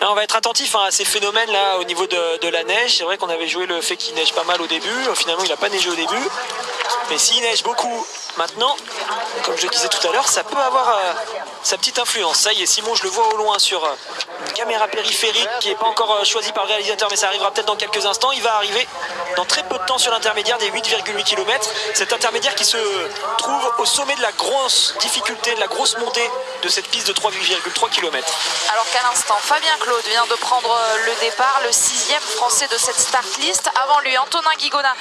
Là, on va être attentif à ces phénomènes là au niveau de la neige. C'est vrai qu'on avait joué le fait qu'il neige pas mal au début. Finalement, il n'a pas neigé au début. Mais s'il neige beaucoup maintenant, comme je disais tout à l'heure, ça peut avoir sa petite influence. Ça y est, Simon, je le vois au loin sur une caméra périphérique qui n'est pas encore choisie par le réalisateur, mais ça arrivera peut-être dans quelques instants. Il va arriver dans très peu de temps sur l'intermédiaire des 8,8 km. Cet intermédiaire qui se trouve au sommet de la grosse difficulté, de la grosse montée de cette piste de 3,3 km. Alors qu'à l'instant, Fabien Claude vient de prendre le départ, le 6e français de cette start list. Avant lui, Antonin Guigona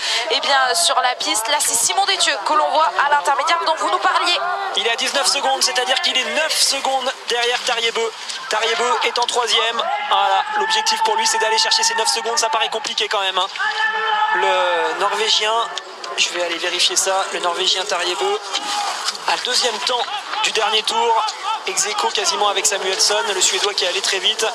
sur la piste. Là, c'est Simon Détieux que l'on voit à l'intermédiaire dont vous nous parliez. Il est à 19 secondes, c'est-à-dire qu'il est 9 secondes derrière Tariebo. Tariebo est en 3e. Voilà, l'objectif pour lui, c'est d'aller chercher ces 9 secondes. Ça paraît compliqué quand même. Le Norvégien, je vais aller vérifier ça. Le Norvégien Tariebo a deuxième temps du dernier tour. Ex-aequo quasiment avec Samuelsson, le Suédois qui est allé très vite.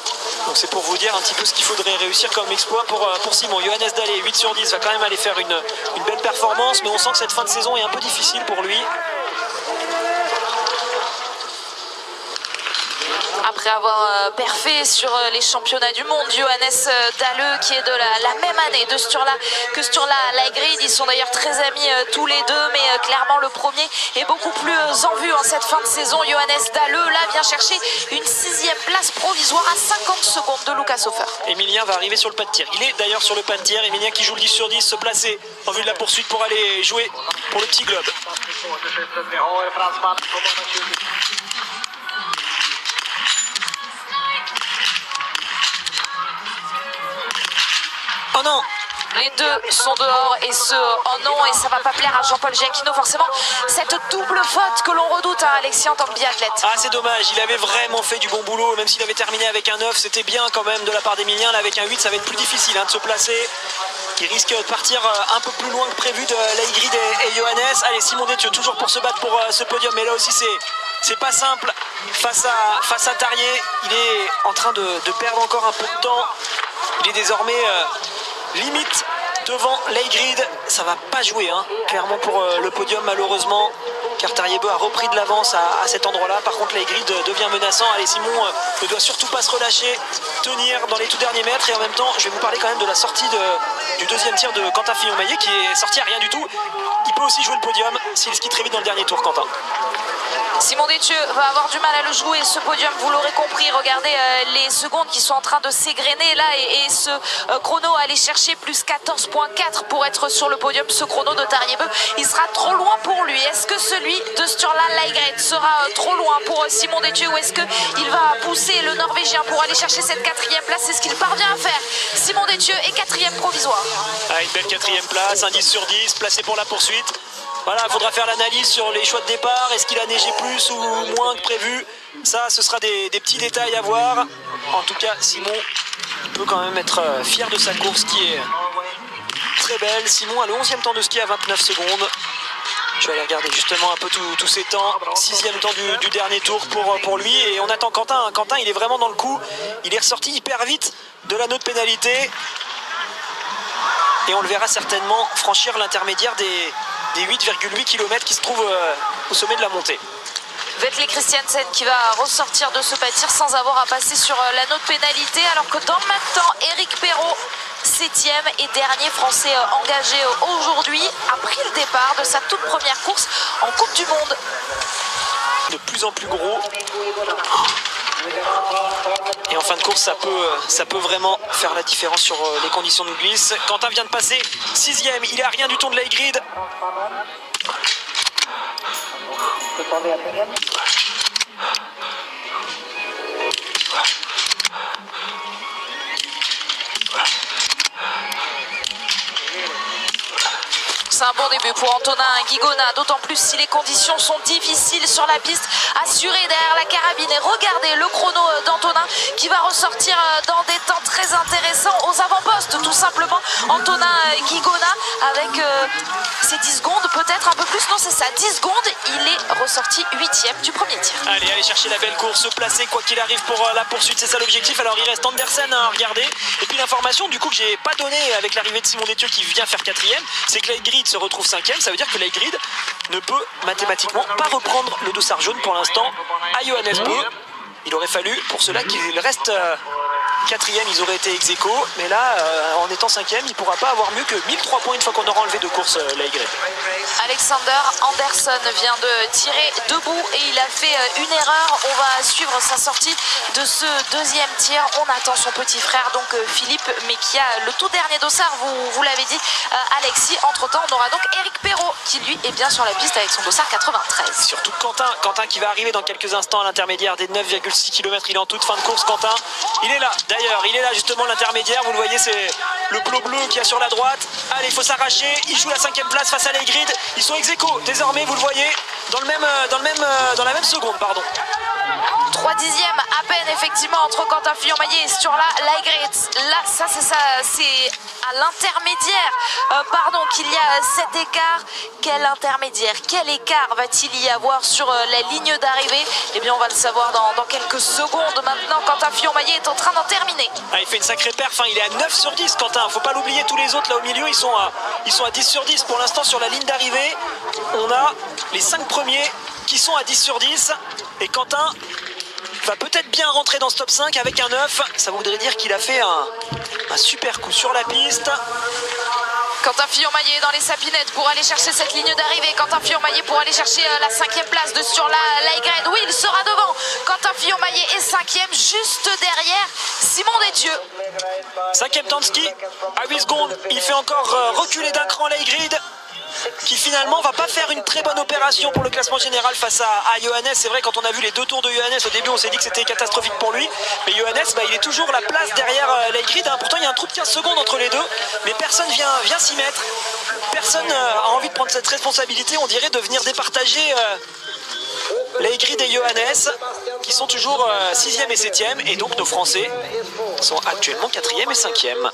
Donc c'est pour vous dire un petit peu ce qu'il faudrait réussir comme exploit pour Simon. Johannes Dalle, 8 sur 10, va quand même aller faire une belle performance, mais on sent que cette fin de saison est un peu difficile pour lui. Après avoir perfé sur les championnats du monde, Johannes Dalle qui est de la même année de Sturla que Sturla Leigrid. Ils sont d'ailleurs très amis tous les deux, mais clairement le premier est beaucoup plus en vue en cette fin de saison. Johannes Dalle là vient chercher une 6e place provisoire à 50 secondes de Lucas Hofer. Emilien va arriver sur le pas de tir. Il est d'ailleurs sur le pas de tir. Emilien qui joue le 10 sur 10, se placer en vue de la poursuite pour aller jouer pour le petit globe. Oh non! Les deux sont dehors et oh non, et ça va pas plaire à Jean-Paul Giacchino forcément. Cette double faute que l'on redoute à Alexis en tant que biathlète. Ah, c'est dommage, il avait vraiment fait du bon boulot, même s'il avait terminé avec un 9, c'était bien quand même de la part d'Emilien. Là avec un 8 ça va être plus difficile de se placer. Il risque de partir un peu plus loin que prévu de Leigrid et Johannes. Allez, Simon Détieux toujours pour se battre pour ce podium, mais là aussi c'est pas simple face à Tarrier. Il est en train de perdre encore un peu de temps. Il est désormais limite devant Leigrid. Ça va pas jouer clairement pour le podium malheureusement, car Tarrier-Beu a repris de l'avance à cet endroit là. Par contre Leigrid devient menaçant. Allez, Simon ne doit surtout pas se relâcher, tenir dans les tout derniers mètres. Et en même temps je vais vous parler quand même de la sortie du deuxième tir de Quentin Fillon-Maillet qui est sorti à rien du tout. Il peut aussi jouer le podium s'il skitte très vite dans le dernier tour. Quentin. Simon Détieux va avoir du mal à le jouer ce podium, vous l'aurez compris. Regardez les secondes qui sont en train de s'égrener là, et ce chrono aller chercher plus 14.4 pour être sur le podium. Ce chrono de Tarrier-Beu, il sera trop loin pour lui. Est-ce que celui de Sturla Leigrid sera trop loin pour Simon Détieux, ou est-ce qu'il va pousser le Norvégien pour aller chercher cette 4e place? C'est ce qu'il parvient à faire. Simon Détieux est 4e provisoire. Ah, une belle 4e place, un 10 sur 10, placé pour la poursuite. Voilà, il faudra faire l'analyse sur les choix de départ. Est-ce qu'il a neigé plus ou moins que prévu? Ça, ce sera des petits détails à voir. En tout cas, Simon peut quand même être fier de sa course qui est très belle. Simon a le 11e temps de ski à 29 secondes. Je vais aller regarder justement un peu tous ces temps. 6e temps du dernier tour pour lui. Et on attend Quentin. Quentin, il est vraiment dans le coup. Il est ressorti hyper vite de l'anneau de pénalité. Et on le verra certainement franchir l'intermédiaire des 8,8 km qui se trouvent au sommet de la montée. Vetle Christiansen qui va ressortir de ce pas de tir sans avoir à passer sur l'anneau de pénalité, alors que dans le même temps, Éric Perrault, 7e et dernier français engagé aujourd'hui, a pris le départ de sa toute première course en Coupe du Monde. De plus en plus gros. Et en fin de course, ça peut vraiment faire la différence sur les conditions de glisse. Quentin vient de passer 6e, il est à rien du tout de Leigrid. C'est un bon début pour Antonin Guigona, d'autant plus si les conditions sont difficiles sur la piste, assuré derrière la carabine. Et regardez le chrono d'Antonin qui va ressortir dans des temps très intéressants aux avant-postes, tout simplement. Antonin Guigona avec ses 10 secondes, peut-être un peu plus, non c'est ça, 10 secondes, il est ressorti 8e du premier tir. Allez chercher la belle course, se placer quoi qu'il arrive pour la poursuite, c'est ça l'objectif. Alors il reste Andersen à regarder. Et puis l'information du coup que j'ai pas donnée avec l'arrivée de Simon Détieux qui vient faire 4e, c'est que Leigrid se retrouve 5e. Ça veut dire que Leigrid ne peut mathématiquement pas reprendre le dossard jaune pour l'instant à Johannes Beu. Il aurait fallu pour cela qu'il reste 4e, ils auraient été ex-aequo, mais là en étant 5e il ne pourra pas avoir mieux que 1003 points une fois qu'on aura enlevé deux courses Leigrid. Alexander Anderson vient de tirer debout et il a fait une erreur. On va suivre sa sortie de ce deuxième tir. On attend son petit frère, donc Philippe, mais qui a le tout dernier dossard, vous l'avez dit Alexis. Entre temps on aura donc Éric Perrault qui lui est bien sur la piste avec son dossard 93. Surtout Quentin qui va arriver dans quelques instants à l'intermédiaire des 9,6 km. Il est en toute fin de course. Quentin, il est là d'ailleurs, il est là justement l'intermédiaire, vous le voyez, c'est le bleu qu'il y a sur la droite. Allez, il faut s'arracher, il joue la 5e place face à Leigrid. Ils sont ex-aequo désormais, vous le voyez, dans la même seconde, pardon. 3 dixièmes à peine effectivement entre Quentin Fillon-Maillet et Sturla Leigrid. Là, ça c'est à l'intermédiaire, qu'il y a cet écart. Quel intermédiaire, quel écart va-t-il y avoir sur la ligne d'arrivée? Eh bien, on va le savoir dans quelques secondes maintenant. Quentin Fillon-Maillet est en train d'en terminer. Il fait une sacrée perf, hein. Il est à 9 sur 10, Quentin. Faut pas l'oublier, tous les autres là au milieu, ils sont à 10 sur 10 pour l'instant sur la ligne d'arrivée. On a les 5 premiers qui sont à 10 sur 10. Et Quentin va peut-être bien rentrer dans ce top 5 avec un 9. Ça voudrait dire qu'il a fait un super coup sur la piste. Quentin Fillon-Maillet dans les sapinettes pour aller chercher cette ligne d'arrivée. Quentin Fillon-Maillet pour aller chercher la 5e place sur la Y. Oui, il sera devant. Quentin Fillon-Maillet est 5e, juste derrière Simon Détieux. 5e temps de ski à 8 secondes. Il fait encore reculer d'un cran Leigrid, qui finalement va pas faire une très bonne opération pour le classement général face à Johannes. C'est vrai, quand on a vu les 2 tours de Johannes au début, on s'est dit que c'était catastrophique pour lui, mais Johannes, il est toujours la place derrière Leigrid, hein. Pourtant il y a un trou de 15 secondes entre les deux, mais personne vient s'y mettre, personne a envie de prendre cette responsabilité, on dirait, de venir départager Leigrid et Johannes, qui sont toujours 6e et 7e, et donc nos Français sont actuellement 4e et 5e.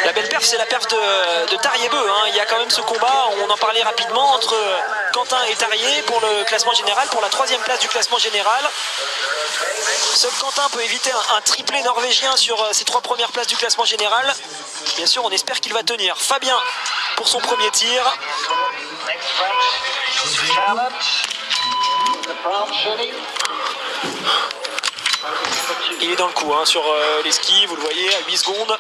La belle perf, c'est la perf de Tarier-Beu, hein. Il y a quand même ce combat, on en parlait rapidement, entre Quentin et Tarier pour le classement général, pour la 3e place du classement général. Seul Quentin peut éviter un triplé norvégien sur ses 3 premières places du classement général. Bien sûr, on espère qu'il va tenir. Fabien pour son premier tir. Il est dans le coup, hein, sur les skis, vous le voyez, à 8 secondes.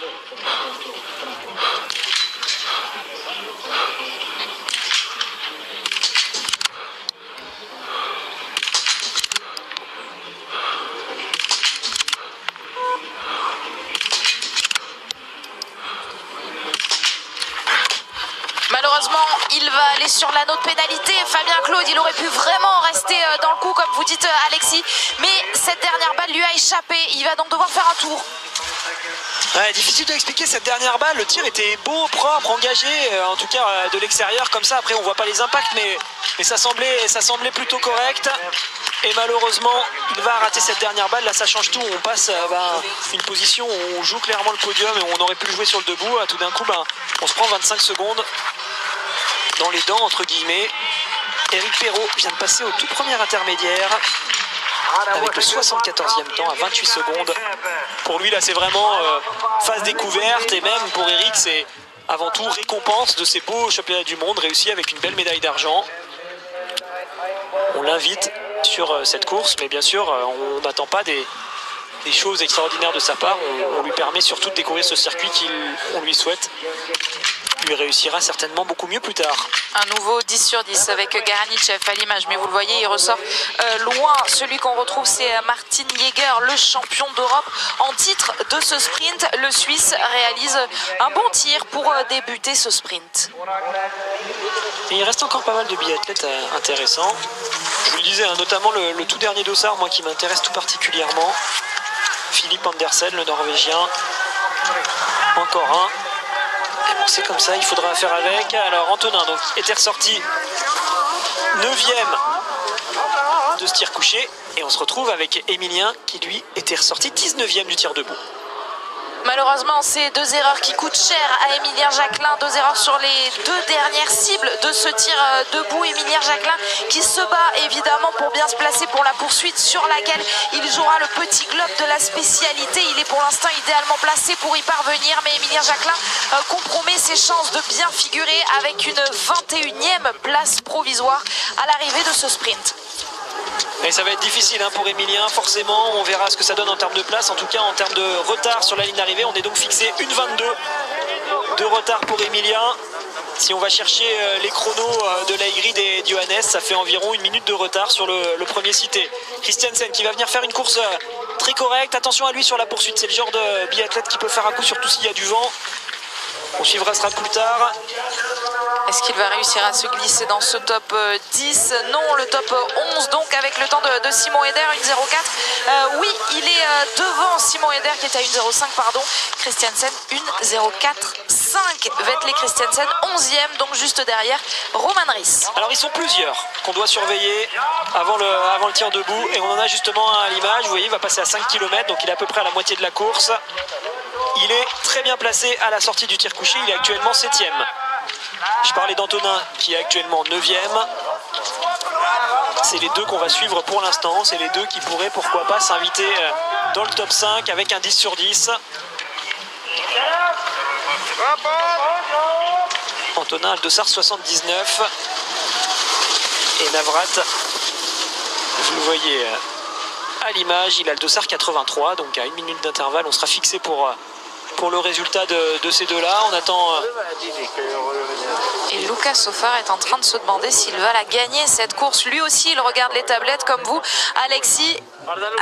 Malheureusement, il va aller sur l'anneau de pénalité. Fabien Claude, il aurait pu vraiment rester dans le coup, comme vous dites, Alexis. Mais cette dernière balle lui a échappé. Il va donc devoir faire un tour. Ouais, difficile de expliquer cette dernière balle. Le tir était beau, propre, engagé, en tout cas de l'extérieur comme ça. Après, on voit pas les impacts, mais ça semblait plutôt correct. Et malheureusement, il va rater cette dernière balle. Là, ça change tout. On passe une position où on joue clairement le podium et on aurait pu le jouer sur le debout. Tout d'un coup, on se prend 25 secondes dans les dents, entre guillemets. Éric Perrault vient de passer au tout premier intermédiaire avec le 74e temps à 28 secondes. Pour lui, là, c'est vraiment phase découverte. Et même pour Éric, c'est avant tout récompense de ses beaux championnats du monde réussis avec une belle médaille d'argent. On l'invite sur cette course, mais bien sûr, on n'attend pas des choses extraordinaires de sa part. On lui permet surtout de découvrir ce circuit qu'on lui souhaite. Il réussira certainement beaucoup mieux plus tard. Un nouveau 10 sur 10 avec Garanichev à l'image, mais vous le voyez, il ressort loin. Celui qu'on retrouve, c'est Martin Jäger, le champion d'Europe en titre de ce sprint. Le Suisse réalise un bon tir pour débuter ce sprint. Et il reste encore pas mal de biathlètes intéressants. Je vous le disais, hein, notamment le tout dernier dossard, moi qui m'intéresse tout particulièrement. Philippe Andersen, le Norvégien. Encore un. Et bon, c'est comme ça, il faudra faire avec. Alors Antonin donc était ressorti 9e de ce tir couché. Et on se retrouve avec Emilien qui lui était ressorti 19e du tir debout. Malheureusement, c'est 2 erreurs qui coûtent cher à Émilien Jacquelin. 2 erreurs sur les 2 dernières cibles de ce tir debout. Émilien Jacquelin qui se bat évidemment pour bien se placer pour la poursuite sur laquelle il jouera le petit globe de la spécialité. Il est pour l'instant idéalement placé pour y parvenir. Mais Émilien Jacquelin compromet ses chances de bien figurer avec une 21e place provisoire à l'arrivée de ce sprint. Et ça va être difficile pour Emilien, forcément. On verra ce que ça donne en termes de place. En tout cas, en termes de retard sur la ligne d'arrivée, on est donc fixé 1,22 de retard pour Emilien. Si on va chercher les chronos de Leigrid et Johannes, ça fait environ 1 minute de retard sur le premier cité. Christiansen qui va venir faire une course très correcte. Attention à lui sur la poursuite. C'est le genre de biathlète qui peut faire un coup, surtout s'il y a du vent. On suivra ça plus tard. Est-ce qu'il va réussir à se glisser dans ce top 10? Non, le top 11 donc avec le temps de Simon Eder, 1.04. Oui, il est devant Simon Eder qui est à 1.05, pardon. Christiansen, 1.04.5. Vetley Christiansen, 11e, donc juste derrière Roman Ries. Alors ils sont plusieurs qu'on doit surveiller avant le tir debout. Et on en a justement un à l'image. Vous voyez, il va passer à 5 km, donc il est à peu près à la moitié de la course. Il est très bien placé à la sortie du tir couché. Il est actuellement 7e. Je parlais d'Antonin qui est actuellement 9e. C'est les deux qu'on va suivre pour l'instant. C'est les deux qui pourraient, pourquoi pas, s'inviter dans le top 5 avec un 10 sur 10. Antonin Aldossard 79. Et Navrat, vous le voyez à l'image, il a Aldossard 83. Donc à 1 minute d'intervalle, on sera fixé pour le résultat de ces deux-là. On attend... Et Lucas Hofer est en train de se demander s'il va la gagner cette course. Lui aussi, il regarde les tablettes comme vous, Alexis.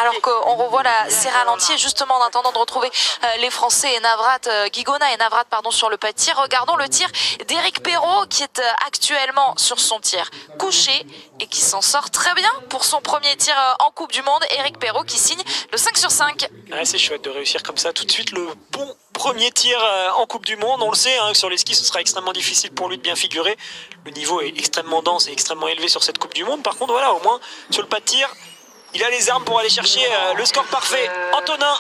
Alors qu'on revoit ces ralentis, justement en attendant de retrouver les Français et Navrat, Guigona et Navrat pardon, sur le pas de tir. Regardons le tir d'Éric Perrault qui est actuellement sur son tir couché et qui s'en sort très bien pour son premier tir en Coupe du Monde. Éric Perrault qui signe le 5 sur 5. Ouais, c'est chouette de réussir comme ça tout de suite le bon premier tir en Coupe du Monde. On le sait, hein, sur les skis ce sera extrêmement difficile pour lui de bien figurer. Le niveau est extrêmement dense et extrêmement élevé sur cette Coupe du Monde. Par contre voilà, au moins sur le pas de tir, il a les armes pour aller chercher le score parfait. Antonin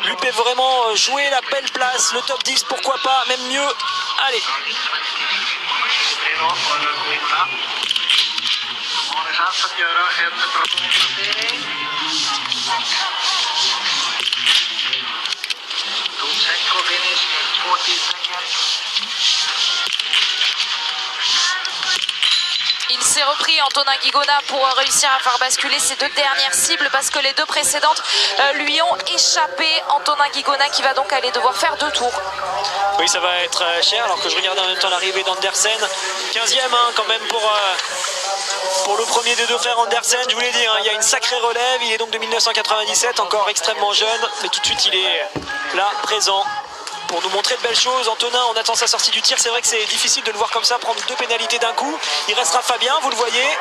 lui peut vraiment jouer la belle place, le top 10 pourquoi pas, même mieux. Allez. Il s'est repris Antonin Guigona pour réussir à faire basculer ses deux dernières cibles parce que les deux précédentes lui ont échappé. Antonin Guigona qui va donc aller devoir faire 2 tours. Oui, ça va être cher alors que je regardais en même temps l'arrivée d'Andersen. 15e hein, quand même pour le premier des deux frères Andersen. Je vous l'ai dit, hein, il y a une sacrée relève. Il est donc de 1997, encore extrêmement jeune. Mais tout de suite, il est là, présent, pour nous montrer de belles choses. Antonin, on attend sa sortie du tir. C'est vrai que c'est difficile de le voir comme ça, prendre 2 pénalités d'un coup. Il restera Fabien, vous le voyez,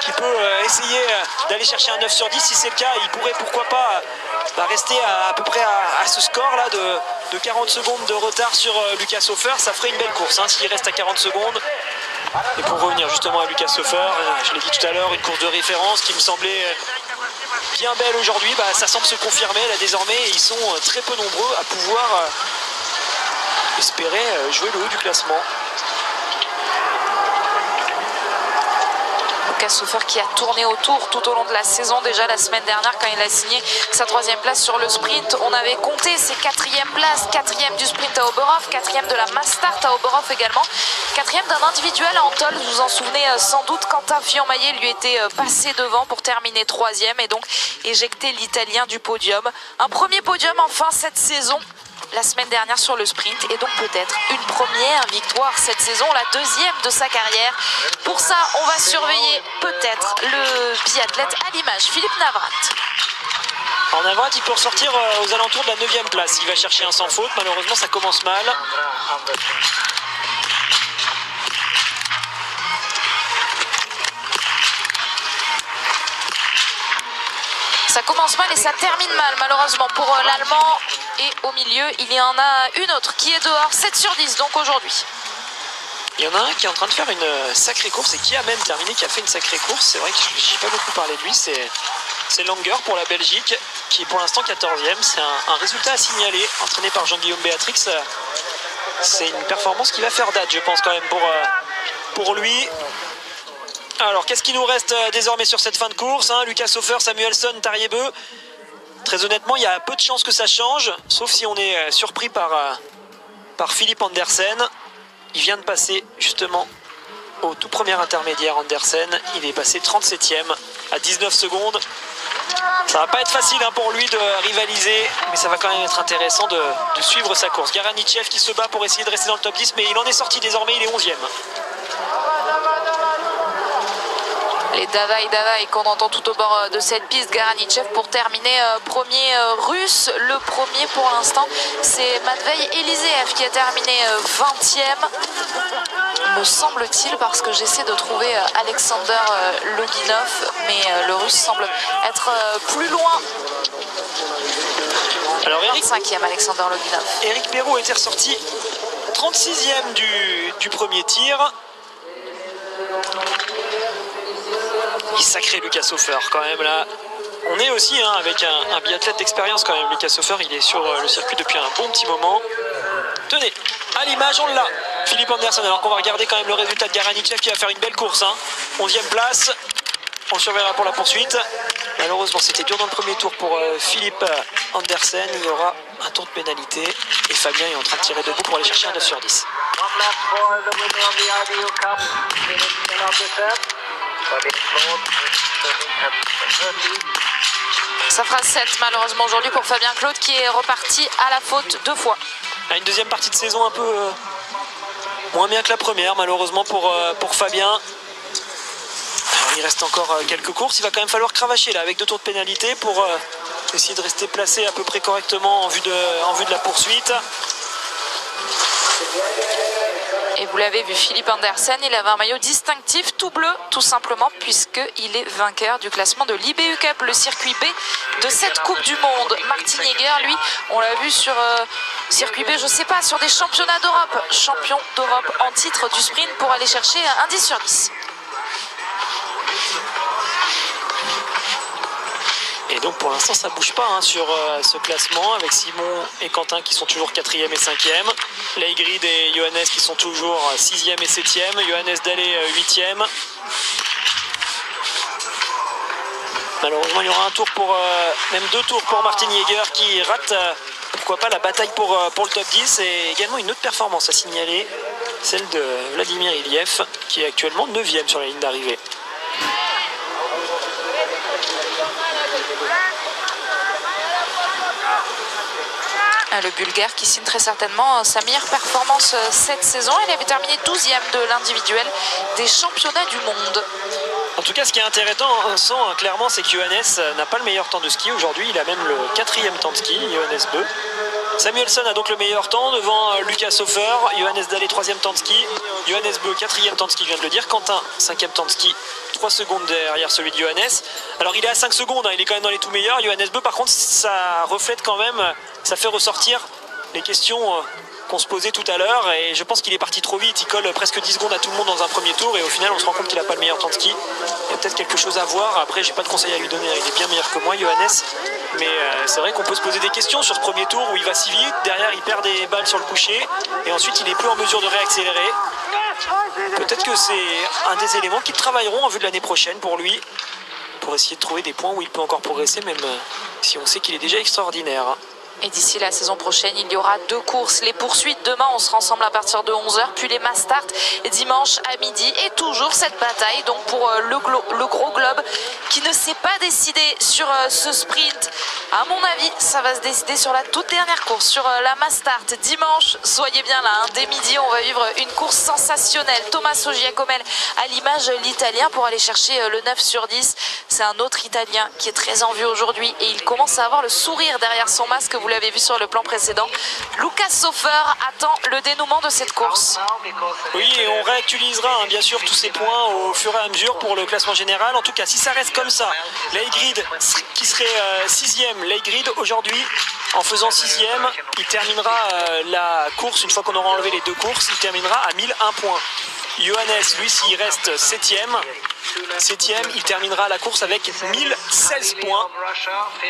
qui peut essayer d'aller chercher un 9 sur 10. Si c'est le cas, il pourrait, pourquoi pas, rester à peu près à ce score-là de 40 secondes de retard sur Lucas Hofer. Ça ferait une belle course hein, s'il reste à 40 secondes. Et pour revenir justement à Lucas Hofer, je l'ai dit tout à l'heure, une course de référence qui me semblait bien belle aujourd'hui. Ça semble se confirmer là désormais. Et ils sont très peu nombreux à pouvoir espérer jouer le haut du classement. Lucas Hofer qui a tourné autour tout au long de la saison. Déjà la semaine dernière quand il a signé sa 3e place sur le sprint, on avait compté ses 4e places, 4e du sprint à Oberhof, 4e de la Mass Start à Oberhof également, 4e d'un individuel à Antol. Vous vous en souvenez sans doute, Quentin Fillon-Maillet lui était passé devant pour terminer 3e et donc éjecter l'Italien du podium. Un premier podium enfin cette saison, la semaine dernière sur le sprint, et donc peut-être une première victoire cette saison, la 2e de sa carrière. Pour ça, on va surveiller peut-être le biathlète à l'image, Philippe Navrat. En Navrat, il peut ressortir aux alentours de la 9e place. Il va chercher un sans faute, malheureusement ça commence mal. Ça commence mal et ça termine mal malheureusement pour l'Allemand. Et au milieu, il y en a une autre qui est dehors, 7 sur 10 donc aujourd'hui. Il y en a un qui est en train de faire une sacrée course et qui a même terminé, qui a fait une sacrée course. C'est vrai que je n'ai pas beaucoup parlé de lui, c'est Langer pour la Belgique, qui est pour l'instant 14e. C'est un résultat à signaler, entraîné par Jean-Guillaume Béatrix. C'est une performance qui va faire date, je pense quand même, pour lui. Alors, qu'est-ce qui nous reste désormais sur cette fin de course hein? Lucas Hofer, Samuelsson, Tariebeu. Très honnêtement, il y a peu de chances que ça change, sauf si on est surpris par Philippe Andersen. Il vient de passer justement au tout premier intermédiaire Andersen. Il est passé 37e à 19 secondes. Ça va pas être facile hein, pour lui de rivaliser, mais ça va quand même être intéressant de suivre sa course. Garanichev qui se bat pour essayer de rester dans le top 10, mais il en est sorti désormais, il est 11e. Les Davai qu'on entend tout au bord de cette piste. Garanichev pour terminer premier russe. Le premier pour l'instant, c'est Matvei Eliseev qui a terminé 20e. Me semble-t-il, parce que j'essaie de trouver Alexander Loginov, mais le russe semble être plus loin. Alors 25e Alexander Loginov. Eric Perrault était ressorti 36e du premier tir. Il sacré Lucas Hofer quand même là. On est aussi avec un biathlète d'expérience quand même. Lucas Hofer, il est sur le circuit depuis un bon petit moment. Tenez, à l'image on l'a. Philippe Anderson, alors qu'on va regarder quand même le résultat de Garanichev qui va faire une belle course. 11e place. On surveillera pour la poursuite. Malheureusement, c'était dur dans le premier tour pour Philippe Andersen. Il y aura un tour de pénalité. Et Fabien est en train de tirer debout pour aller chercher un 9 sur 10. Ça fera 7 malheureusement aujourd'hui pour Fabien Claude qui est reparti à la faute 2 fois. Une deuxième partie de saison un peu moins bien que la première malheureusement pour Fabien. Alors, il reste encore quelques courses. Il va quand même falloir cravacher là avec 2 tours de pénalité pour essayer de rester placé à peu près correctement en vue de la poursuite. Et vous l'avez vu, Philippe Andersen, il avait un maillot distinctif tout bleu, tout simplement, puisqu'il est vainqueur du classement de l'IBU Cup, le circuit B de cette Coupe du Monde. Martin Jäger, lui, on l'a vu sur circuit B, je sais pas, sur des championnats d'Europe. Champion d'Europe en titre du sprint pour aller chercher un 10 sur 10. Et donc pour l'instant ça bouge pas sur ce classement avec Simon et Quentin qui sont toujours 4e et 5e. Leigrid et Johannes qui sont toujours 6e et 7e. Johannes Dalé 8e. Malheureusement il y aura un tour même 2 tours pour Martin Jäger qui rate pourquoi pas la bataille pour le top 10. Et également une autre performance à signaler, celle de Vladimir Iliev qui est actuellement 9e sur la ligne d'arrivée. Le Bulgare qui signe très certainement sa meilleure performance cette saison. Il avait terminé 12e de l'individuel des championnats du monde. En tout cas, ce qui est intéressant, clairement, c'est que Johannes n'a pas le meilleur temps de ski. Aujourd'hui, il a même le 4e temps de ski, Johannes Bö. Samuelsson a donc le meilleur temps devant Lucas Hofer. Johannes Dalé, 3e temps de ski. Johannes Bö, 4e temps de ski, je viens de le dire. Quentin, 5e temps de ski, 3 secondes derrière celui de Johannes. Alors, il est à 5 secondes, il est quand même dans les tout meilleurs. Johannes Bö, par contre, ça reflète quand même, ça fait ressortir les questions qu'on se posait tout à l'heure. Et je pense qu'il est parti trop vite. Il colle presque 10 secondes à tout le monde dans un premier tour. Et au final, on se rend compte qu'il n'a pas le meilleur temps de ski. Il y a peut-être quelque chose à voir. Après, j'ai pas de conseil à lui donner. Il est bien meilleur que moi, Johannes. Mais c'est vrai qu'on peut se poser des questions sur ce premier tour où il va si vite. Derrière, il perd des balles sur le coucher. Et ensuite, il n'est plus en mesure de réaccélérer. Peut-être que c'est un des éléments qu'ils travailleront en vue de l'année prochaine pour lui. Pour essayer de trouver des points où il peut encore progresser, même si on sait qu'il est déjà extraordinaire. Et d'ici la saison prochaine, il y aura 2 courses. Les poursuites demain, on sera ensemble à partir de 11h. Puis les mass start dimanche à midi. Et toujours cette bataille donc pour le gros globe qui ne s'est pas décidé sur ce sprint. À mon avis, ça va se décider sur la toute dernière course, sur la mass start dimanche. Soyez bien là, dès midi, on va vivre une course sensationnelle. Tommaso Giacomel à l'image l'Italien pour aller chercher le 9 sur 10. C'est un autre Italien qui est très en vue aujourd'hui et il commence à avoir le sourire derrière son masque. Vous l'avez vu sur le plan précédent. Lucas Hofer attend le dénouement de cette course. Oui, et on réactualisera bien sûr tous ces points au fur et à mesure pour le classement général. En tout cas, si ça reste comme ça, Leigrid qui serait 6e, Leigrid aujourd'hui en faisant 6e, il terminera la course une fois qu'on aura enlevé les 2 courses, il terminera à 1001 points. Johannes, lui, s'il reste 7e, il terminera la course avec 1016 points.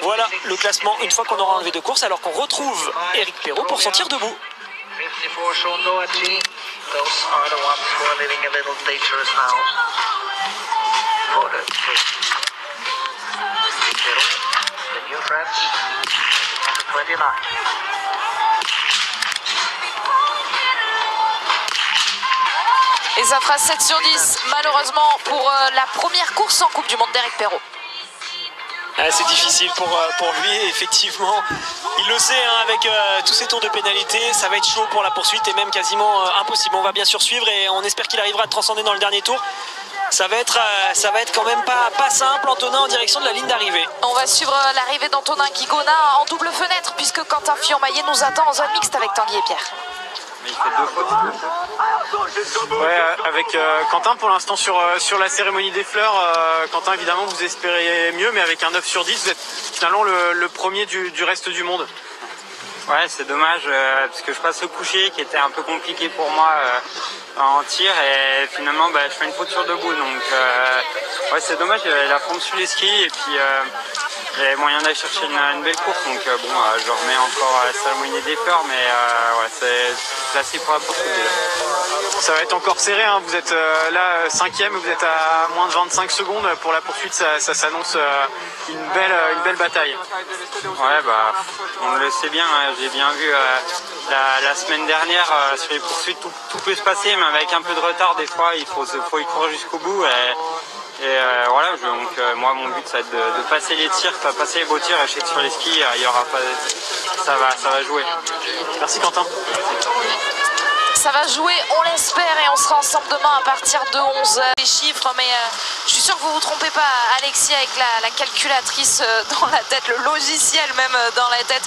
Voilà le classement une fois qu'on aura enlevé 2 courses, alors qu'on retrouve Eric Perrault pour s'en tirer debout. Et ça fera 7 sur 10, malheureusement, pour la première course en Coupe du Monde d'Eric Perrault. C'est difficile pour lui, effectivement. Il le sait, avec tous ces tours de pénalité, ça va être chaud pour la poursuite et même quasiment impossible. On va bien sûr suivre et on espère qu'il arrivera à transcender dans le dernier tour. Ça va être quand même pas simple, Antonin, en direction de la ligne d'arrivée. On va suivre l'arrivée d'Antonin Guigona en double fenêtre puisque Quentin Fillon-Maillet nous attend en zone mixte avec Tanguy et Pierre. Mais il fait 2 fautes. Ouais, avec Quentin pour l'instant sur la cérémonie des fleurs, Quentin évidemment vous espérez mieux, mais avec un 9 sur 10 vous êtes finalement le premier du reste du monde. Ouais, c'est dommage parce que je passe au coucher qui était un peu compliqué pour moi en tir et finalement je fais une faute sur debout, donc ouais, c'est dommage, la forme sur les skis et puis il y avait moyen d'aller chercher une belle course, donc bon, je remets encore la cérémonie des fleurs, mais ouais, c'est classé pour la poursuite déjà. Ça va être encore serré, hein. Vous êtes là 5e, vous êtes à moins de 25 secondes pour la poursuite, ça s'annonce une belle bataille. Ouais, on le sait bien, hein. J'ai bien vu la semaine dernière sur les poursuites, tout peut se passer, mais avec un peu de retard des fois, il faut y courir jusqu'au bout. Et voilà, donc moi mon but ça va être de passer les tirs, pas passer les beaux tirs, et je sais que sur les skis il y aura pas, ça va jouer. Merci Quentin. Ça va jouer, on l'espère, et on sera ensemble demain à partir de 11h. Les chiffres, mais je suis sûr que vous ne vous trompez pas, Alexis, avec la calculatrice dans la tête, le logiciel même dans la tête,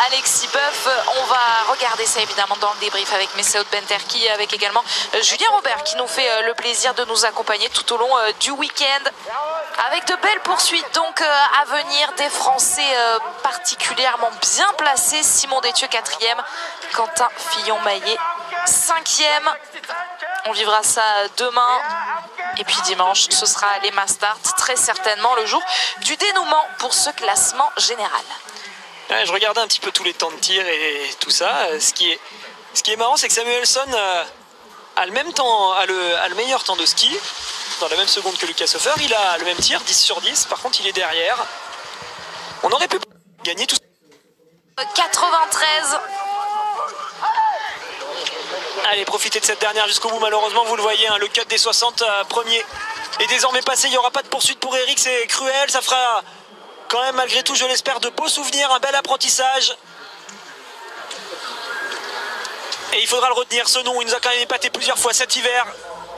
Alexis Boeuf. On va regarder ça évidemment dans le débrief avec Messaoud Benterki, avec également Julien Robert qui nous fait le plaisir de nous accompagner tout au long du week-end. Avec de belles poursuites donc à venir, des Français particulièrement bien placés. Simon Détieux 4e, Quentin Fillon-Maillet 5e. On vivra ça demain. Et puis dimanche, ce sera les Mastart, très certainement le jour du dénouement pour ce classement général. Ouais, je regardais un petit peu tous les temps de tir et tout ça. Ce qui est marrant, c'est que Samuelsson a le même temps, a le meilleur temps de ski, dans la même seconde que Lucas Hofer. Il a le même tir, 10 sur 10. Par contre, il est derrière. On aurait pu gagner tout ça. 93. Allez, profitez de cette dernière jusqu'au bout. Malheureusement, vous le voyez, hein, le cut des 60 premiers est désormais passé. Il n'y aura pas de poursuite pour Eric, c'est cruel. Ça fera quand même, malgré tout, je l'espère, de beaux souvenirs, un bel apprentissage. Et il faudra le retenir, ce nom, il nous a quand même épaté plusieurs fois cet hiver.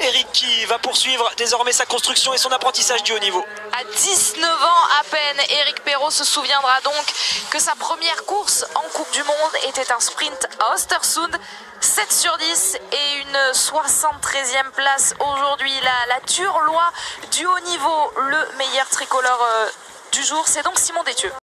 Eric qui va poursuivre désormais sa construction et son apprentissage du haut niveau. À 19 ans à peine, Eric Perrault se souviendra donc que sa première course en Coupe du Monde était un sprint à Östersund. 7 sur 10 et une 73e place aujourd'hui. La Turlois du haut niveau, le meilleur tricolore du jour, c'est donc Simon Détieux.